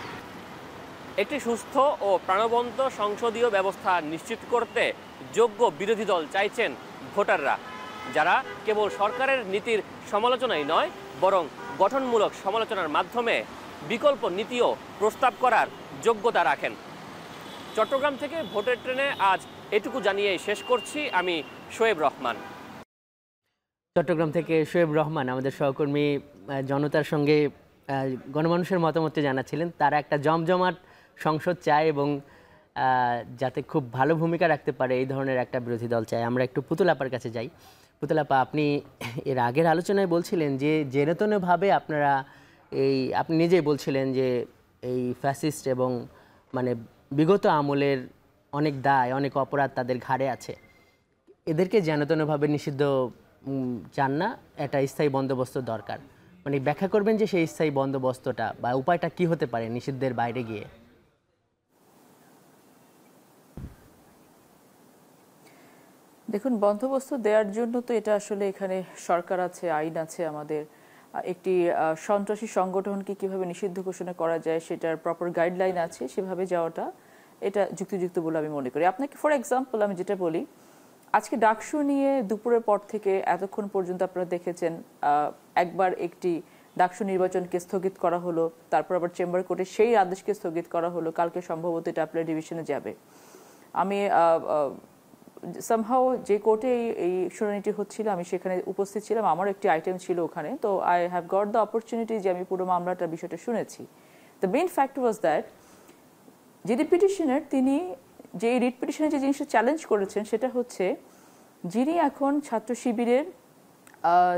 একটি সুস্থ ও প্রাণবন্ত সংসদীয় ব্যবস্থা নিশ্চিত করতে যোগ্য বিরোধী দল চাইছেন ভোটাররা, যারা কেবল সরকারের নীতির সমালোচনাই নয়, বরং গঠনমূলক সমালোচনার মাধ্যমে বিকল্প নীতিও প্রস্তাব করার যোগ্যতা রাখেন। চট্টগ্রাম থেকে ভোটের ট্রেনে আজ এটুকু জানিয়ে শেষ করছি। আমি শোয়েব রহমান। চট্টগ্রাম থেকে শোয়েব রহমান আমাদের সহকর্মী জনতার সঙ্গে গণমানুষের মতামত জানাচ্ছিলেন। তারা একটা জমজমাট সংসদ চায় এবং যাতে খুব ভালো ভূমিকা রাখতে পারে এই ধরনের একটা বিরোধী দল চায়। আমরা একটু পুতুল আপার কাছে যাই। পুতুল আপা, আপনি এর আগের আলোচনায় বলছিলেন যে জেনেতনভাবে আপনারা আপনি নিজেই বলছিলেন যে এই ফ্যাসিস্ট এবং মানে বিগত আমলের অনেক দায়, অনেক অপরাধ তাদের ঘাড়ে আছে, এদেরকে জেনেতনভাবে নিষিদ্ধ চান না, একটা স্থায়ী বন্দোবস্ত দরকার। মানে ব্যাখ্যা করবেন যে সেই স্থায়ী বন্দোবস্তটা বা উপায়টা কি হতে পারে নিষিদ্ধের বাইরে গিয়ে? দেখুন, বন্দোবস্ত দেওয়ার জন্য তো এটা আসলে এখানে সরকার আছে, আইন আছে। আমাদের একটি সন্ত্রাসী সংগঠনকে কিভাবে নিষিদ্ধ ঘোষণা করা যায় সেটার প্রপার গাইডলাইন আছে, সেভাবে যাওয়াটা এটা যুক্তিযুক্ত বলে আমি মনে করি। আপনাকে ফর এক্সাম্পল আমি যেটা বলি, আজকে ডাকসু নিয়ে দুপুরের পর থেকে এতক্ষণ পর্যন্ত আপনারা দেখেছেন একবার একটি ডাকসু নির্বাচনকে স্থগিত করা হলো, তারপর আবার চেম্বার কোর্টে সেই আদেশকে স্থগিত করা হলো, কালকে সম্ভবত এটা অ্যাপেলেট ডিভিশনে যাবে। আমি সামহাও যে কোর্টে এই শুনানিটি হচ্ছিল আমি সেখানে উপস্থিত ছিলাম, আমার একটি আইটেম ছিল ওখানে, তো I have got the opportunity যে আমি পুরো মামলাটার বিষয়টা শুনেছি। The main fact was that যিনি পিটিশনার তিনি যে রিট পিটিশনে যে জিনিসটা চ্যালেঞ্জ করেছেন সেটা হচ্ছে যিনি এখন ছাত্র শিবিরের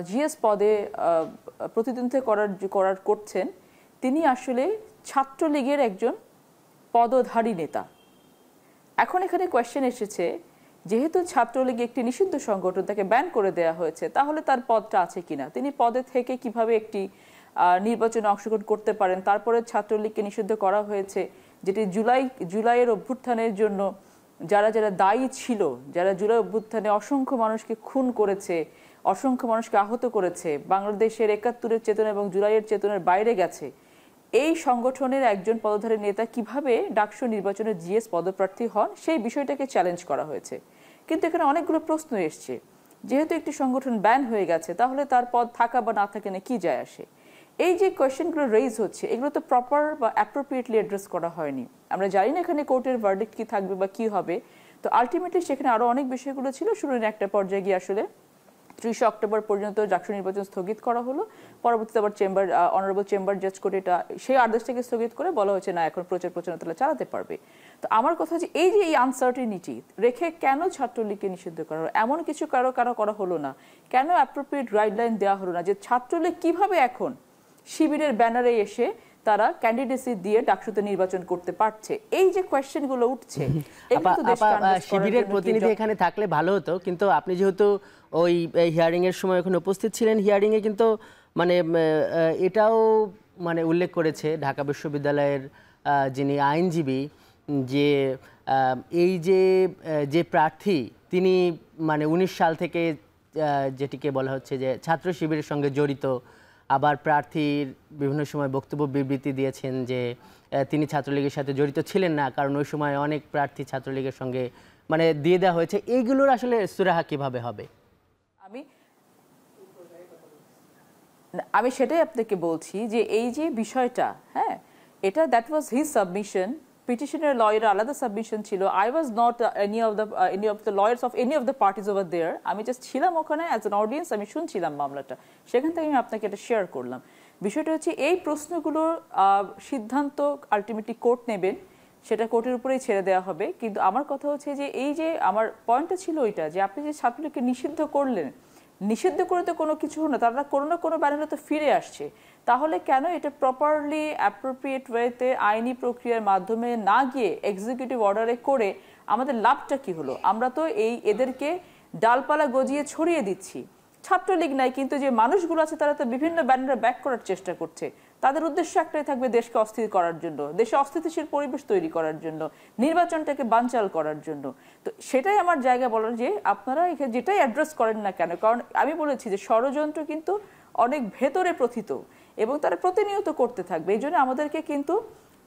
জিএস পদে প্রতিদ্বন্দ্বিতা করছেন তিনি আসলে ছাত্রলীগের একজন পদধারী নেতা। এখন এখানে কোয়েশ্চেন এসেছে, যেহেতু ছাত্রলীগ একটি নিষিদ্ধ সংগঠন, তাকে ব্যান করে দেওয়া হয়েছে, তাহলে তার পদটা আছে কিনা, তিনি পদে থেকে কিভাবে একটি নির্বাচনে অংশগ্রহণ করতে পারেন। তারপরে ছাত্রলীগকে নিষিদ্ধ করা হয়েছে, যেটি জুলাইয়ের অভ্যুত্থানের জন্য যারা যারা দায়ী ছিল, যারা জুলাই অভ্যুত্থানে অসংখ্য মানুষকে খুন করেছে, অসংখ্য মানুষকে আহত করেছে, বাংলাদেশের ৭১-এর চেতনা এবং জুলাইয়ের চেতনার বাইরে গেছে, এই সংগঠনের একজন পদধারী নেতা কিভাবে ডাকসু নির্বাচনে জিএস পদপ্রার্থী হন সেই বিষয়টাকে চ্যালেঞ্জ করা হয়েছে। কিন্তু এখানে অনেকগুলো প্রশ্ন এসছে। যেহেতু একটি সংগঠন ব্যান হয়ে গেছে, তাহলে তার পদ থাকা বা না থাকে না কি যায় আসে? এই যে কোয়েশ্চেনগুলো রেইজ হচ্ছে, এগুলো তো প্রপার বা অ্যাপ্রোপ্রিয়েটলি অ্যাড্রেস করা হয়নি। আমরা জানি না এখানে কোর্টের ভার্ডিক্ট কি থাকবে বা কি হবে। তো আলটিমেটলি সেখানে আরো অনেক বিষয়গুলো ছিল। শুরুর একটা পর্যায়ে গিয়ে আসলে ৩০ অক্টোবর পর্যন্ত ডাকসু নির্বাচন স্থগিত করা হলো। পরবর্তীতে আবার অনারেবল চেম্বার জাজ কোর্ট এটা সেই আদেশটাকে স্থগিত করে বলা হয়েছে না, এখন প্রচারণা তাহলে চালাতে পারবে। তো আমার কথা হচ্ছে এই যে এই আনসার্টেনিটি রেখে কেন ছাত্রলীগকে নিষিদ্ধ করা হলো? এমন কিছু কারো করা হলো না কেন? অ্যাপ্রোপ্রিয়েট গাইডলাইন দেওয়া হলো না যে ছাত্রলীগ কিভাবে এখন শিবিরের ব্যানারে এসে তারা ক্যান্ডিডেসি দিয়ে ডাকসুতে নির্বাচন করতে পারছে? এই যে কোয়েশ্চেনগুলো উঠছে, শিবিরের প্রতিনিধি এখানে থাকলে ভালো হতো, কিন্তু আপনি যেহেতু ওই হিয়ারিং এর সময় ওখানে উপস্থিত ছিলেন, হিয়ারিং এ কিন্তু মানে এটাও মানে উল্লেখ করেছে ঢাকা বিশ্ববিদ্যালয়ের যিনি আইনজীবী যে এই যে প্রার্থী তিনি মানে ১৯ সাল থেকে যেটিকে বলা হচ্ছে যে ছাত্র শিবিরের সঙ্গে জড়িত, আবার প্রার্থীর বিভিন্ন সময় বক্তব্য বিবৃতি দিয়েছেন যে তিনি ছাত্রলীগের সাথে জড়িত ছিলেন না, কারণ ওই সময় অনেক প্রার্থী ছাত্রলীগের সঙ্গে মানে দিয়ে দেওয়া হয়েছে। এইগুলোর আসলে সুরাহা কিভাবে হবে? আমি সেটাই আপনাকে বলছি যে এই যে বিষয়টা, হ্যাঁ, এটা দ্যাট ওয়াজ হিজ সাবমিশন। পিটিশনের লয়ার আলাদা সাবমিশন ছিল। I was not any of the lawyers of any of the parties over there. আমি জাস্ট ছিলাম ওখানে অ্যাজ অ্যান অডিয়েন্স, আমি শুনছিলাম মামলাটা, সেখান থেকে আমি আপনাকে এটা শেয়ার করলাম। বিষয়টা হচ্ছে এই প্রশ্নগুলোর সিদ্ধান্ত আলটিমেটলি কোর্ট নেবেন, সেটা কোর্টের উপরেই ছেড়ে দেওয়া হবে। কিন্তু আমার কথা হচ্ছে যে এই যে আমার পয়েন্টটা ছিল ওইটা যে আপনি যে ছাত্রলীগকে নিষিদ্ধ করলেন, নিষিদ্ধ করে তো কোনো কিছু হলো না, তারা কোনো না কোনো ব্যানারে তো ফিরে আসছে। তাহলে কেন এটা প্রপারলি অ্যাপ্রোপ্রিয়েট ওয়েতে আইনি প্রক্রিয়ার মাধ্যমে না গিয়ে এক্সিকিউটিভ অর্ডারে করে আমাদের লাভটা কি হলো? আমরা তো এদেরকে ডালপালা গজিয়ে ছড়িয়ে দিচ্ছি। ছাত্রলীগ নাই, কিন্তু যে মানুষগুলো আছে তারা তো বিভিন্ন ব্যানারে ব্যাক করার চেষ্টা করছে। তাদের উদ্দেশ্য একটাই থাকবে, দেশকে অস্থির করার জন্য, দেশে অস্থিতিশীল পরিবেশ তৈরি করার জন্য, নির্বাচনটাকে বানচাল করার জন্য। তো সেটাই আমার জায়গা বলার যে আপনারা এখানে যেটাই অ্যাড্রেস করেন না কেন, কারণ আমি বলেছি যে ষড়যন্ত্র কিন্তু অনেক ভেতরে প্রথিত এবং তারা প্রতিনিয়ত করতে থাকবে। এই জন্য আমাদেরকে কিন্তু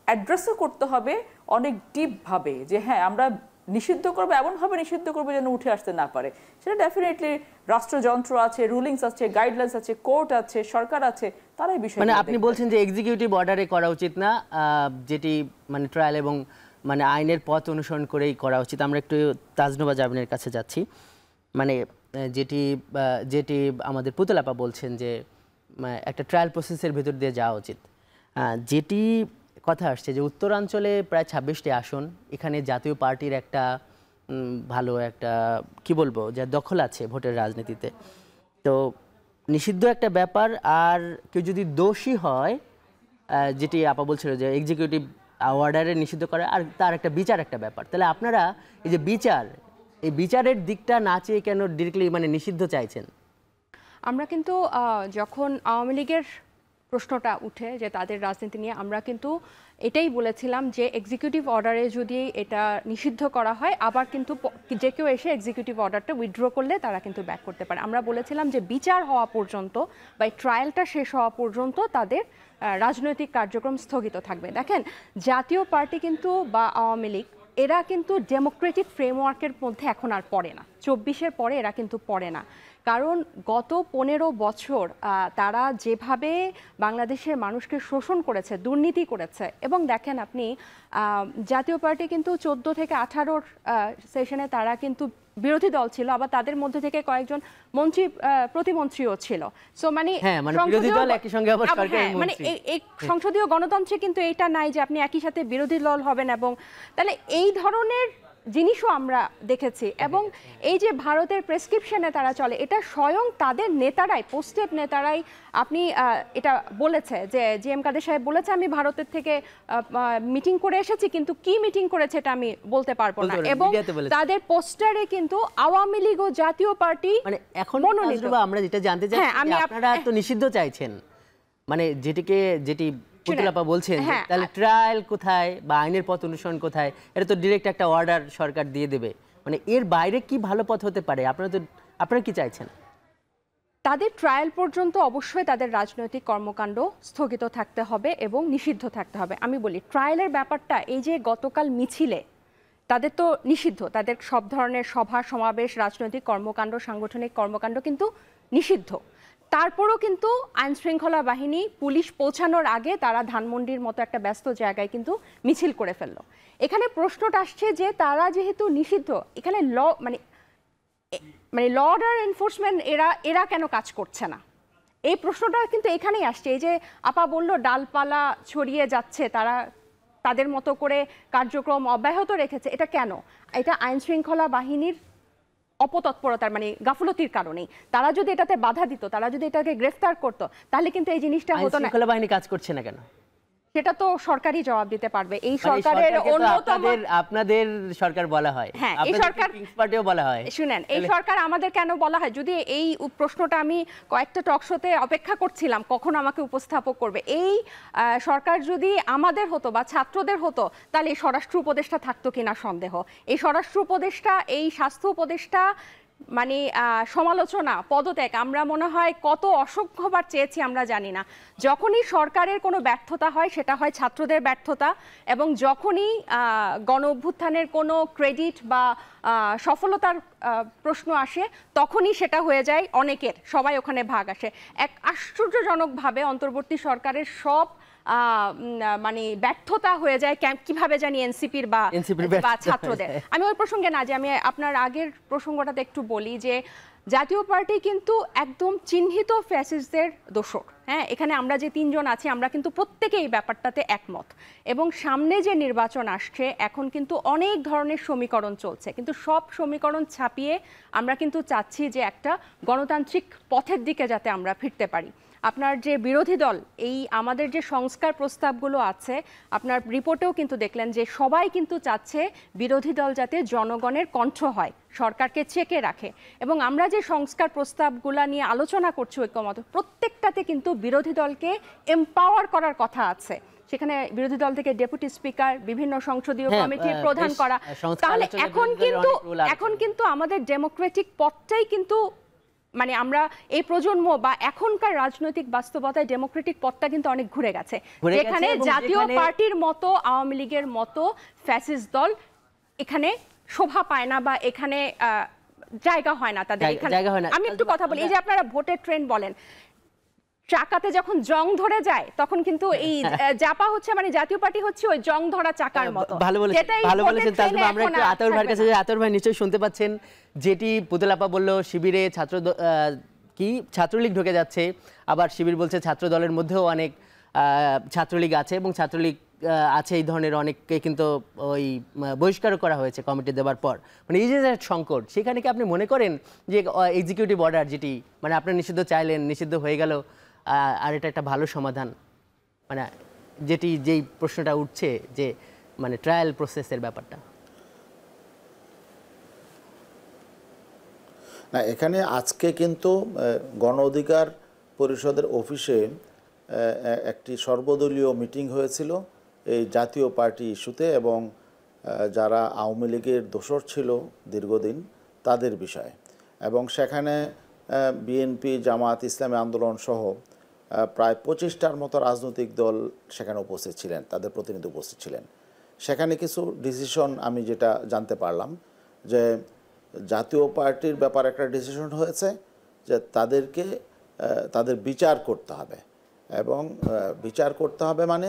অ্যাড্রেসও করতে হবে অনেক ডিপভাবে যে হ্যাঁ আমরা নিষিদ্ধ করবো, এমনভাবে নিষিদ্ধ করবো যেন উঠে আসতে না পারে। সেটা ডেফিনেটলি রাষ্ট্রযন্ত্র আছে, রুলিংস আছে, গাইডলাইন্স আছে, কোর্ট আছে, সরকার আছে, তারাই বিষয়। মানে আপনি বলছেন যে এক্সিকিউটিভ অর্ডারে করা উচিত না, যেটি মানে ট্রায়াল এবং মানে আইনের পথ অনুসরণ করেই করা উচিত। আমরা একটু তাজনুবা জাবিনের কাছে যাচ্ছি। মানে যেটি আমাদের পুতুল আপা বলছেন যে একটা ট্রায়াল প্রসেসের ভেতর দিয়ে যাওয়া উচিত। যেটি কথা আসছে যে উত্তরাঞ্চলে প্রায় ২৬টি আসন, এখানে জাতীয় পার্টির একটা ভালো একটা কি বলবো যে দখল আছে ভোটের রাজনীতিতে। তো নিষিদ্ধ একটা ব্যাপার, আর কেউ যদি দোষী হয়, যেটি আপা বলছিল যে এক্সিকিউটিভ অর্ডারে নিষিদ্ধ করা, আর তার একটা বিচার একটা ব্যাপার। তাহলে আপনারা এই যে এই বিচারের দিকটা না চেয়ে কেন ডিরেক্টলি মানে নিষিদ্ধ চাইছেন? আমরা কিন্তু যখন আওয়ামী লীগের প্রশ্নটা উঠে যে তাদের রাজনীতি নিয়ে, আমরা কিন্তু এটাই বলেছিলাম যে এক্সিকিউটিভ অর্ডারে যদি এটা নিষিদ্ধ করা হয়, আবার কিন্তু যে কেউ এসে এক্সিকিউটিভ অর্ডারটা উইথড্র করলে তারা কিন্তু ব্যাক করতে পারে। আমরা বলেছিলাম যে বিচার হওয়া পর্যন্ত বা ট্রায়ালটা শেষ হওয়া পর্যন্ত তাদের রাজনৈতিক কার্যক্রম স্থগিত থাকবে। দেখেন, জাতীয় পার্টি কিন্তু বা আওয়ামী লীগ এরা কিন্তু ডেমোক্রেটিক ফ্রেমওয়ার্কের মধ্যে এখন আর পড়ে না। ২৪-এর পরে এরা কিন্তু পড়ে না, কারণ গত ১৫ বছর তারা যেভাবে বাংলাদেশের মানুষকে শোষণ করেছে, দুর্নীতি করেছে। এবং দেখেন আপনি, জাতীয় পার্টি কিন্তু ১৪ থেকে ১৮ সেশনে তারা কিন্তু বিরোধী দল ছিল, আবার তাদের মধ্যে থেকে কয়েকজন মন্ত্রী প্রতিমন্ত্রীও ছিল। সো মানে এই সংসদীয় গণতন্ত্রে কিন্তু এটা নাই যে আপনি একই সাথে বিরোধী দল হবেন। এবং তাহলে এই ধরনের জিনিসও আমরা দেখেছি। এবং এই যে ভারতের প্রেসক্রিপশনে তারা চলে, এটা স্বয়ং তাদের নেতারাই, পোস্টেড নেতারাই আপনি এটা বলেছে যে জি এম কাদের সাহেব বলেছে আমি ভারতের থেকে মিটিং করে এসেছি, কিন্তু কি মিটিং করেছে এটা আমি বলতে পারবো না। এবং তাদের পোস্টারে কিন্তু আওয়ামী লীগ ও জাতীয় পার্টি মানে এখন আমরা যেটা জানতে চাই, আপনারা তো নিষিদ্ধ চাইছেন, মানে যেটি পুতুলাপা বলছেন হ্যাঁ, তাহলে ট্রায়াল কোথায় বা আইনের পথ অনুসরণ কোথায়, এটা তো ডিরেক্ট একটা অর্ডার সরকার দিয়ে দেবে, মানে এর বাইরে কি ভালো পথ হতে পারে? আপনারা কি চাইছেন? তাদের ট্রায়াল পর্যন্ত অবশ্যই তাদের রাজনৈতিক কর্মকাণ্ড স্থগিত থাকতে হবে এবং নিষিদ্ধ থাকতে হবে। আমি বলি ট্রায়ালের ব্যাপারটা, এই যে গতকাল মিছিলে তাদের তো নিষিদ্ধ, তাদের সব ধরনের সভা সমাবেশ রাজনৈতিক কর্মকাণ্ড সাংগঠনিক কর্মকাণ্ড কিন্তু নিষিদ্ধ। তারপরও কিন্তু আইন শৃঙ্খলা বাহিনী পুলিশ পৌঁছানোর আগে তারা ধানমন্ডির মতো একটা ব্যস্ত জায়গায় কিন্তু মিছিল করে ফেললো। এখানে প্রশ্নটা আসছে যে তারা যেহেতু নিষিদ্ধ, এখানে ল অর্ডার এনফোর্সমেন্ট এরা কেন কাজ করছে না, এই প্রশ্নটা কিন্তু এখানেই আসছে। এই যে আপা বলল ডালপালা ছড়িয়ে যাচ্ছে, তারা তাদের মতো করে কার্যক্রম অব্যাহত রেখেছে, এটা কেন? এটা আইন শৃঙ্খলা বাহিনীর অপতৎপরতার মানে গাফলতির কারণেই। তারা যদি এটাতে বাধা দিত, তারা যদি এটাকে গ্রেফতার করতো, তাহলে কিন্তু এই জিনিসটা হতো না। আইন শৃঙ্খলা বাহিনী কাজ করছে না কেন? সেটা তো সরকারই জবাব দিতে পারবে। এই সরকারের অন্যতম আপনাদের সরকার বলা হয়, হ্যাঁ, এই সরকার কিংস পার্টিও বলা হয়। শুনেন, এই সরকার আমাদের কেন বলা হয়, যদি এই প্রশ্নটা আমি কয়েকটা টক শোতে অপেক্ষা করছিলাম কখন আমাকে উপস্থাপক করবে। এই সরকার যদি আমাদের হতো বা ছাত্রদের হতো, তাহলে এই স্বরাষ্ট্র উপদেষ্টা থাকতো কিনা সন্দেহ। এই স্বরাষ্ট্র উপদেষ্টা, এই স্বাস্থ্য উপদেষ্টা মানে সমালোচনা, পদত্যাগ আমরা মনে হয় কত অসংখ্যবার চেয়েছি আমরা জানি না। যখনই সরকারের কোনো ব্যর্থতা হয় সেটা হয় ছাত্রদের ব্যর্থতা, এবং যখনই গণ অভ্যুত্থানের কোনো ক্রেডিট বা সফলতার প্রশ্ন আসে তখনই সেটা হয়ে যায় অনেকের, সবাই ওখানে ভাগ আসে। এক আশ্চর্যজনকভাবে অন্তর্বর্তী সরকারের সব মানে ব্যর্থতা হয়ে যায় কিভাবে জানি এনসিপির বা ছাত্রদের। আমি ওই প্রসঙ্গে না, যে আমি আপনার আগের প্রসঙ্গটাতে একটু বলি যে জাতীয় পার্টি কিন্তু একদম চিহ্নিত ফ্যাসিস্টদের দোসর। হ্যাঁ, এখানে আমরা যে তিনজন আছি আমরা কিন্তু প্রত্যেকেই এই ব্যাপারটাতে একমত, এবং সামনে যে নির্বাচন আসছে এখন কিন্তু অনেক ধরনের সমীকরণ চলছে, কিন্তু সব সমীকরণ ছাপিয়ে আমরা কিন্তু চাচ্ছি যে একটা গণতান্ত্রিক পথের দিকে যাতে আমরা ফিরতে পারি। আপনার যে বিরোধী দল, এই আমাদের যে সংস্কার প্রস্তাবগুলো আছে, আপনার রিপোর্টেও কিন্তু দেখলেন যে সবাই কিন্তু চাচ্ছে বিরোধী দল যাতে জনগণের কণ্ঠ হয়, সরকারকে চেকে রাখে। এবং আমরা যে সংস্কার প্রস্তাবগুলো নিয়ে আলোচনা করছি ঐক্যমত, প্রত্যেকটাতে কিন্তু বিরোধী দলকে এম্পাওয়ার করার কথা আছে। সেখানে বিরোধী দল থেকে ডেপুটি স্পিকার, বিভিন্ন সংসদীয় কমিটির প্রধান করা। তাহলে এখন কিন্তু আমাদের ডেমোক্রেটিক পথটাই কিন্তু মানে আমরা এই প্রজন্ম বা এখনকার রাজনৈতিক বাস্তবতায় ডেমোক্রেটিক পথটা কিন্তু অনেক ঘুরে গেছে, যেখানে জাতীয় পার্টির মতো আওয়ামী লীগের মতো ফ্যাসিস্ট দল এখানে শোভা পায় না বা এখানে জায়গা হয় না তাদের। আমি একটু কথা বলি, এই যে আপনারা ভোটের ট্রেন্ড বলেন, চাকাতে যখন জং ধরে যায় তখন কিন্তু এই জাপা হচ্ছে মানে জাতীয় পার্টি হচ্ছে ওই জং ধরা চাকার মতো। ভালো বলেছেন তাজমা। আমরা একটু আতর ভাইয়ের কাছে, আতর ভাই নিশ্চয়ই শুনতে পাচ্ছেন যেটি পুতুলাপা বলল, শিবিরে ছাত্রলীগ ঢুকে যাচ্ছে, আবার শিবির বলছে ছাত্র দলের মধ্যেও অনেক ছাত্রলীগ আছে এবং ছাত্রলীগ আছে এই ধরনের অনেককে কিন্তু ওই বহিষ্কার করা হয়েছে কমিটি দেওয়ার পর। মানে এই যে সংকট, সেখানে কি আপনি মনে করেন যে এক্সিকিউটিভ অর্ডার যেটি মানে আপনারা নিষিদ্ধ চাইলেন, নিষিদ্ধ হয়ে গেল, আর এটা একটা ভালো সমাধান? মানে যেই প্রশ্নটা উঠছে যে মানে ট্রায়াল প্রসেসের ব্যাপারটা। না, এখানে আজকে কিন্তু গণ অধিকার পরিষদের অফিসে একটি সর্বদলীয় মিটিং হয়েছিল এই জাতীয় পার্টি ইস্যুতে, এবং যারা আওয়ামী লীগের দোসর ছিল দীর্ঘদিন তাদের বিষয়ে, এবং সেখানে বিএনপি, জামাত, ইসলামী আন্দোলন সহ প্রায় 25টার মতো রাজনৈতিক দল সেখানে উপস্থিত ছিলেন, তাদের প্রতিনিধি উপস্থিত ছিলেন। সেখানে কিছু ডিসিশন আমি যেটা জানতে পারলাম যে জাতীয় পার্টির ব্যাপারে একটা ডিসিশন হয়েছে যে তাদের বিচার করতে হবে, এবং বিচার করতে হবে মানে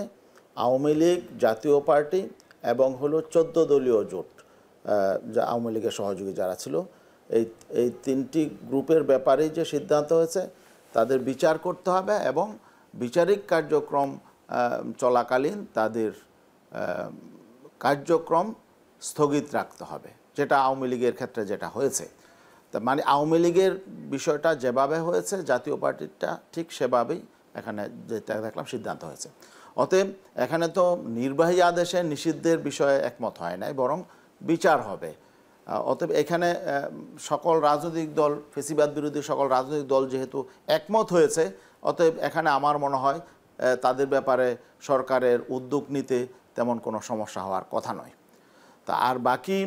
আওয়ামী লীগ, জাতীয় পার্টি এবং হলো 14 দলীয় জোট, যা আওয়ামী লীগের সহযোগী যারা ছিল, এই তিনটি গ্রুপের ব্যাপারেই যে সিদ্ধান্ত হয়েছে তাদের বিচার করতে হবে, এবং বিচারিক কার্যক্রম চলাকালীন তাদের কার্যক্রম স্থগিত রাখতে হবে, যেটা আওয়ামী লীগের ক্ষেত্রে যেটা হয়েছে। তা মানে আওয়ামী লীগের বিষয়টা যেভাবে হয়েছে জাতীয় পার্টিটা ঠিক সেভাবেই এখানে যেটা দেখলাম সিদ্ধান্ত হয়েছে। অতএব এখানে তো নির্বাহী আদেশে নিষিদ্ধের বিষয়ে একমত হয় নাই, বরং বিচার হবে। অতএব এখানে সকল রাজনৈতিক দল, ফেসিবাদ বিরোধী সকল রাজনৈতিক দল যেহেতু একমত হয়েছে, অতএব এখানে আমার মনে হয় তাদের ব্যাপারে সরকারের উদ্যোগ নিতে তেমন কোনো সমস্যা হওয়ার কথা নয়। তা আর বাকি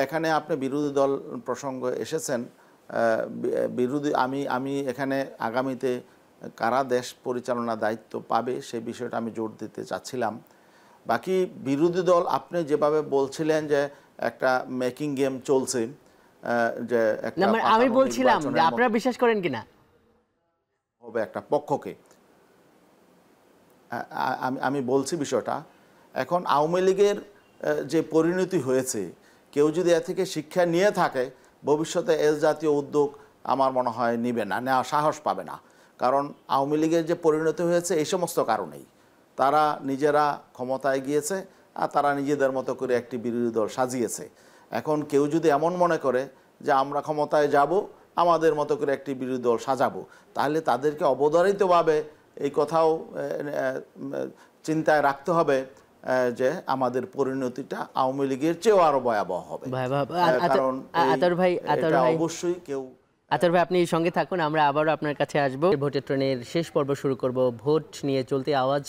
এখানে আপনি বিরোধী দল প্রসঙ্গ এসেছেন, আমি এখানে আগামীতে কারা দেশ পরিচালনার দায়িত্ব পাবে সেই বিষয়টা আমি জোর দিতে চাচ্ছিলাম। বাকি বিরোধী দল আপনি যেভাবে বলছিলেন যে একটা মেকিং গেম চলছে, যে আমি বলছিলাম যে আপনারা বিশ্বাস করেন কিনা হবে একটা পক্ষকে, আমি বলছি বিষয়টা এখন আওয়ামী লীগের যে পরিণতি হয়েছে, কেউ যদি এ থেকে শিক্ষা নিয়ে থাকে ভবিষ্যতে এ জাতীয় উদ্যোগ আমার মনে হয় নিবে না, নেওয়া সাহস পাবে না। কারণ আওয়ামী লীগের যে পরিণতি হয়েছে এই সমস্ত কারণেই, তারা নিজেরা ক্ষমতায় গিয়েছে আর তারা নিজেদের মতো করে একটি বিরোধী দল সাজিয়েছে। এখন কেউ যদি এমন মনে করে যে আমরা ক্ষমতায় যাব, আমাদের মতো করে একটি বিরোধী দল সাজাবো, তাহলে তাদেরকে অবধারিতভাবে এই কথাও চিন্তায় রাখতে হবে যে আমাদের পরিণতিটা আওয়ামী লীগের চেয়েও আরো ভয়াবহ হবে। কারণ অবশ্যই কেউ আতর ভাই আপনি সঙ্গে থাকুন, আমরা আবারও আপনার কাছে আসবো। ভোটের ট্রেনের শেষ পর্ব শুরু করব। ভোট নিয়ে চলতে আওয়াজ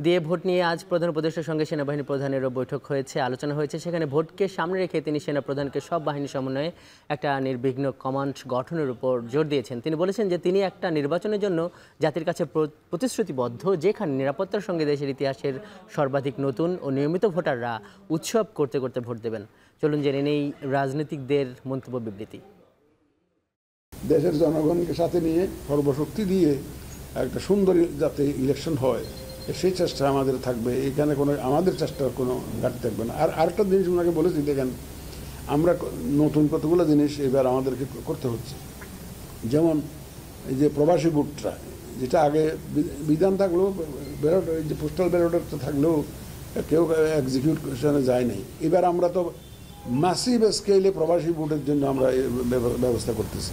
দিয়ে ভোট নিয়ে আজ প্রধান উপদেষ্টার সঙ্গে সেনাবাহিনী প্রধানেরও বৈঠক হয়েছে, আলোচনা হয়েছে। সেখানে ভোটকে সামনে রেখে তিনি সেনাপ্রধানকে সব বাহিনী সমন্বয়ে একটা নির্বিঘ্ন কমান্ড গঠনের উপর জোর দিয়েছেন। তিনি বলেছেন যে তিনি একটা নির্বাচনের জন্য জাতির কাছে প্রতিশ্রুতিবদ্ধ, যেখানে নিরাপত্তার সঙ্গে দেশের ইতিহাসের সর্বাধিক নতুন ও নিয়মিত ভোটাররা উৎসব করতে করতে ভোট দেবেন। চলুন জেনে নেই রাজনীতিকদের মন্তব্য বিবৃতি। দেশের জনগণকে সাথে নিয়ে সর্বশক্তি দিয়ে একটা সুন্দর যাতে ইলেকশন হয় সেই চেষ্টা আমাদের থাকবে। এখানে কোনো আমাদের চেষ্টার কোনো ঘাটতি থাকবে না। আর আরেকটা জিনিস ওনাকে বলেছি, দেখেন আমরা নতুন কতগুলো জিনিস এবার আমাদেরকে করতে হচ্ছে। যেমন এই যে প্রবাসী ভোটটা, যেটা আগে বিধান থাকলেও ব্যালট, যে পোস্টাল ব্যালটটা থাকলেও কেউ এক্সিকিউশনে যায় নাই, এবার আমরা তো ম্যাসিভ স্কেলে প্রবাসী ভোটের জন্য আমরা ব্যবস্থা করতেছি।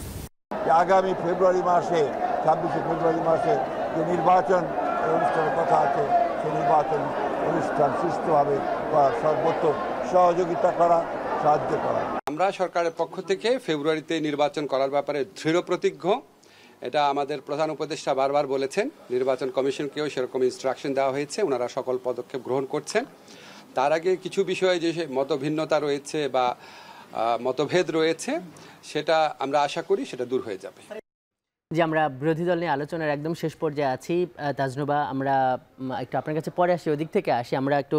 আগামী ফেব্রুয়ারি মাসে 26শে ফেব্রুয়ারি মাসে যে নির্বাচন অনুষ্ঠানের কথা আছে, সেই নির্বাচন অনুষ্ঠান সুষ্ঠুভাবে করার সর্বোচ্চ সহযোগিতা করা, সাহায্য করা। আমরা সরকারের পক্ষ থেকে ফেব্রুয়ারিতে নির্বাচন করার ব্যাপারে দৃঢ় প্রতিজ্ঞ। এটা আমাদের প্রধান উপদেষ্টা বারবার বলেছেন, নির্বাচন কমিশনকেও সেরকম ইনস্ট্রাকশন দেওয়া হয়েছে, ওনারা সকল পদক্ষেপ গ্রহণ করছেন। তার আগে কিছু বিষয়ে যে মতভিন্নতা রয়েছে বা মতভেদ রয়েছে, সেটা আমরা আশা করি সেটা দূর হয়ে যাবে। যে আমরা বিরোধী দল নিয়ে আলোচনার একদম শেষ পর্যায়ে আছি। তাজনুবা, আমরা একটু আপনার কাছে পরে আসি, ওদিক থেকে আসি। আমরা একটু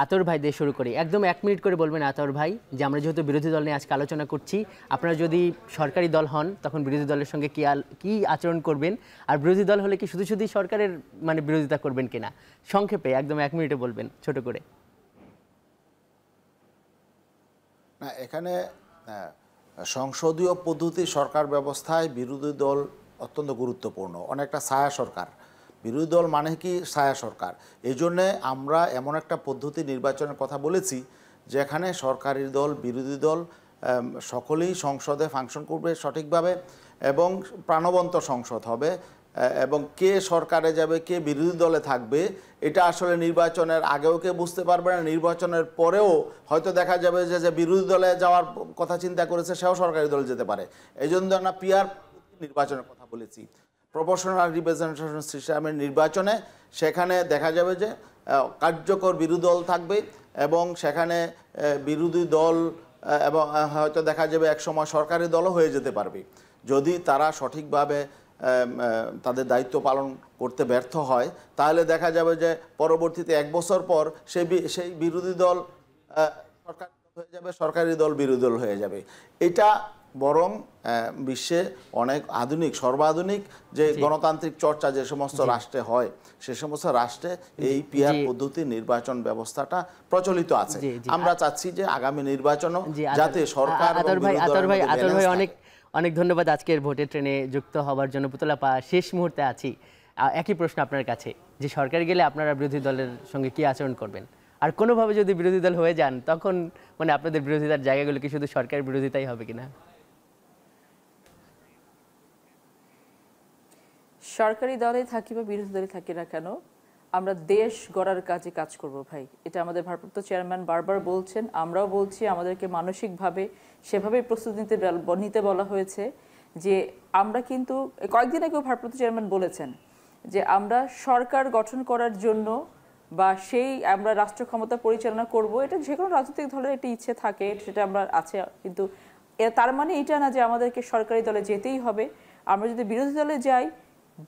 আতর ভাই দিয়ে শুরু করি। একদম 1 মিনিট করে বলবেন আতর ভাই, যে আমরা যেহেতু বিরোধী দল নিয়ে আজকে আলোচনা করছি, আপনারা যদি সরকারি দল হন তখন বিরোধী দলের সঙ্গে কি আচরণ করবেন, আর বিরোধী দল হলে কি শুধু সরকারের বিরোধিতা করবেন কিনা, সংক্ষেপে একদম 1 মিনিটে বলবেন ছোট করে। না, এখানে সংসদীয় পদ্ধতি সরকার ব্যবস্থায় বিরোধী দল অত্যন্ত গুরুত্বপূর্ণ, অনেকটা ছায়া সরকার। বিরোধী দল মানে কি ছায়া সরকার। এই জন্যে আমরা এমন একটা পদ্ধতি নির্বাচনের কথা বলেছি যেখানে সরকারি দল বিরোধী দল সকলেই সংসদে ফাংশন করবে সঠিকভাবে এবং প্রাণবন্ত সংসদ হবে, এবং কে সরকারে যাবে কে বিরোধী দলে থাকবে এটা আসলে নির্বাচনের আগেও কে বুঝতে পারবে না, নির্বাচনের পরেও হয়তো দেখা যাবে যে বিরোধী দলে যাওয়ার কথা চিন্তা করেছে সেও সরকারি দলে যেতে পারে। এই জন্য আমরা পিআর নির্বাচনের কথা বলেছি। প্রপোর্শনাল রিপ্রেজেন্টেশন সিস্টেমের নির্বাচনে সেখানে দেখা যাবে যে কার্যকর বিরোধী দল থাকবে এবং সেখানে বিরোধী দল এবং হয়তো দেখা যাবে একসময় সরকারি দলও হয়ে যেতে পারবে যদি তারা সঠিকভাবে তাদের দায়িত্ব পালন করতে ব্যর্থ হয়। তাহলে দেখা যাবে যে পরবর্তীতে 1 বছর পর সেই বিরোধী দল সরকারি হয়ে যাবে, সরকারি দল বিরোধী দল হয়ে যাবে। এটা বরং বিশ্বে অনেক আধুনিক সর্বাধুনিক যে গণতান্ত্রিক চর্চা যে সমস্ত রাষ্ট্রে হয় সে সমস্ত রাষ্ট্রে এই পিআর পদ্ধতি নির্বাচন ব্যবস্থাটা প্রচলিত আছে। আমরা চাচ্ছি যে আগামী নির্বাচনও যাতে সরকার অনেক ধন্যবাদ আজকের ভোটের ট্রেনে যুক্ত হওয়ার জন্য। পুতলাপা, শেষ মুহূর্তে আছি, একই প্রশ্ন আপনার কাছে, যে সরকার গেলে আপনারা বিরোধী দলের সঙ্গে কি আচরণ করবেন, আর কোনোভাবে যদি বিরোধী দল হয়ে যান তখন আপনাদের বিরোধিতার জায়গাগুলো কি শুধু সরকারের বিরোধিতাই হবে কিনা? সরকারি দলে থাকি বা বিরোধী দলে থাকি না কেন, আমরা দেশ গড়ার কাজে কাজ করব ভাই। এটা আমাদের ভারপ্রাপ্ত চেয়ারম্যান বারবার বলছেন, আমরাও বলছি, আমাদেরকে মানসিকভাবে সেভাবেই প্রস্তুতি নিতে বলা হয়েছে। যে আমরা কিন্তু কয়েকদিন আগেও ভারপ্রাপ্ত চেয়ারম্যান বলেছেন যে আমরা সরকার গঠন করার জন্য বা সেই আমরা রাষ্ট্র ক্ষমতা পরিচালনা করব, এটা যে কোনো রাজনৈতিক দলের একটা ইচ্ছে থাকে, সেটা আমরা আছে। কিন্তু তার মানে এটা না যে আমাদেরকে সরকারি দলে যেতেই হবে। আমরা যদি বিরোধী দলে যাই,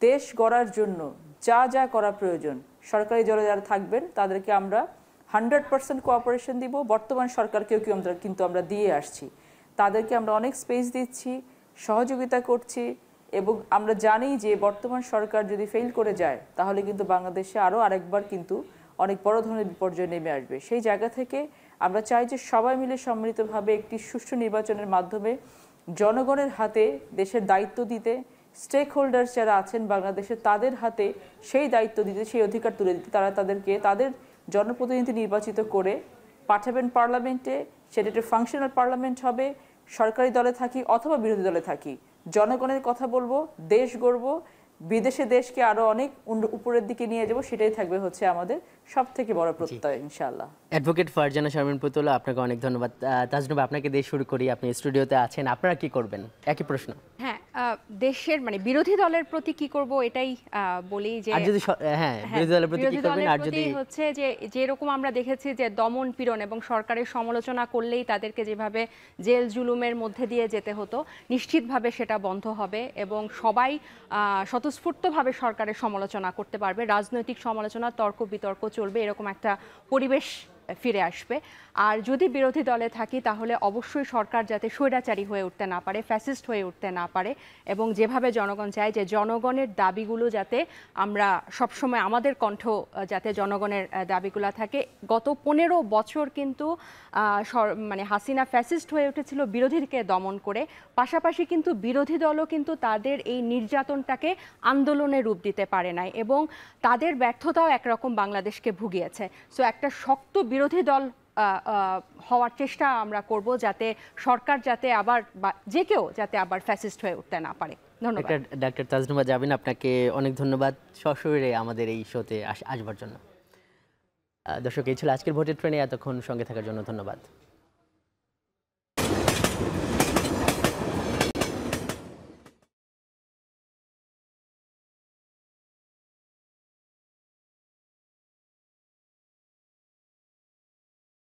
দেশ গড়ার জন্য যা যা করা প্রয়োজন সরকারি দলে যারা থাকবেন তাদেরকে আমরা 100% কোঅপারেশন দিব। বর্তমান সরকারকেও কিন্তু আমরা দিয়ে আসছি, তাদেরকে আমরা অনেক স্পেস দিচ্ছি, সহযোগিতা করছি। এবং আমরা জানি যে বর্তমান সরকার যদি ফেল করে যায় তাহলে কিন্তু বাংলাদেশে আরও আরেকবার কিন্তু অনেক বড় ধরনের বিপর্যয় নেমে আসবে। সেই জায়গা থেকে আমরা চাই যে সবাই মিলে সম্মিলিতভাবে একটি সুষ্ঠু নির্বাচনের মাধ্যমে জনগণের হাতে দেশের দায়িত্ব দিতে, স্টেক হোল্ডার্স যারা আছেন বাংলাদেশে তাদের হাতে সেই দায়িত্ব দিতে, সেই অধিকার তুলে দিতে। তারা তাদেরকে তাদের জনপ্রতিনিধি নির্বাচিত করে পাঠাবেন পার্লামেন্টে। সেটা একটা ফাংশনাল পার্লামেন্ট হবে, সরকারি দলে থাকি অথবা বিরোধী দলে থাকি, জনগণের কথা বলবো, দেশ গড়বো, বিদেশে দেশকে আরো অনেক উপরের দিকে নিয়ে যাব। সেটাই থাকবে হচ্ছে আমাদের সবথেকে বড় প্রত্যয় ইনশাআল্লাহ। অ্যাডভোকেট ফারজানা শারমিন পুতুলা, আপনাকে অনেক ধন্যবাদ। তাজনুবা, আপনাকে দিয়ে শুরু করি। আপনি স্টুডিওতে আছেন, আপনারা কি করবেন? একই প্রশ্ন। হ্যাঁ, দেশের মানে বিরোধী দলের প্রতি কি করব এটাই বলি যে যদি বিরোধী দলের প্রতি কি করবেন, আর যদি হচ্ছে যে যেরকম আমরা দেখেছি যে দমন পীড়ন এবং সরকারের সমালোচনা করলেই তাদেরকে যেভাবে জেল জুলুমের মধ্যে দিয়ে যেতে হতো, নিশ্চিতভাবে সেটা বন্ধ হবে এবং সবাই স্বতঃস্ফূর্তভাবে সরকারের সমালোচনা করতে পারবে। রাজনৈতিক সমালোচনা, তর্ক বিতর্ক চলবে, এরকম একটা পরিবেশ ফিরে আসবে। আর যদি বিরোধী দলে থাকি তাহলে অবশ্যই সরকার যাতে স্বৈরাচারী হয়ে উঠতে না পারে, ফ্যাসিস্ট হয়ে উঠতে না পারে, এবং যেভাবে জনগণ চায় যে জনগণের দাবিগুলো যাতে আমরা সবসময় আমাদের কণ্ঠ যাতে জনগণের দাবিগুলো থাকে। গত 15 বছর কিন্তু মানে হাসিনা ফ্যাসিস্ট হয়ে উঠেছিল বিরোধীকে দমন করে, পাশাপাশি কিন্তু বিরোধী দলও কিন্তু তাদের এই নির্যাতনটাকে আন্দোলনে রূপ দিতে পারে নাই এবং তাদের ব্যর্থতাও একরকম বাংলাদেশকে ভুগিয়েছে। সো একটা শক্ত বিরোধী দল হওয়ার চেষ্টা আমরা করব যাতে সরকার যাতে আবার যে কেউ যাতে আবার ফ্যাসিস্ট হয়ে উঠতে না পারে। ধন্যবাদ। ডাক্তার তাজনুবা জাবিন, আপনাকে অনেক ধন্যবাদ সশরীরে আমাদের এই শোতে আসবার জন্য। দর্শক, এই ছিল আজকের ভোটের ট্রেনে। এতক্ষণ সঙ্গে থাকার জন্য ধন্যবাদ।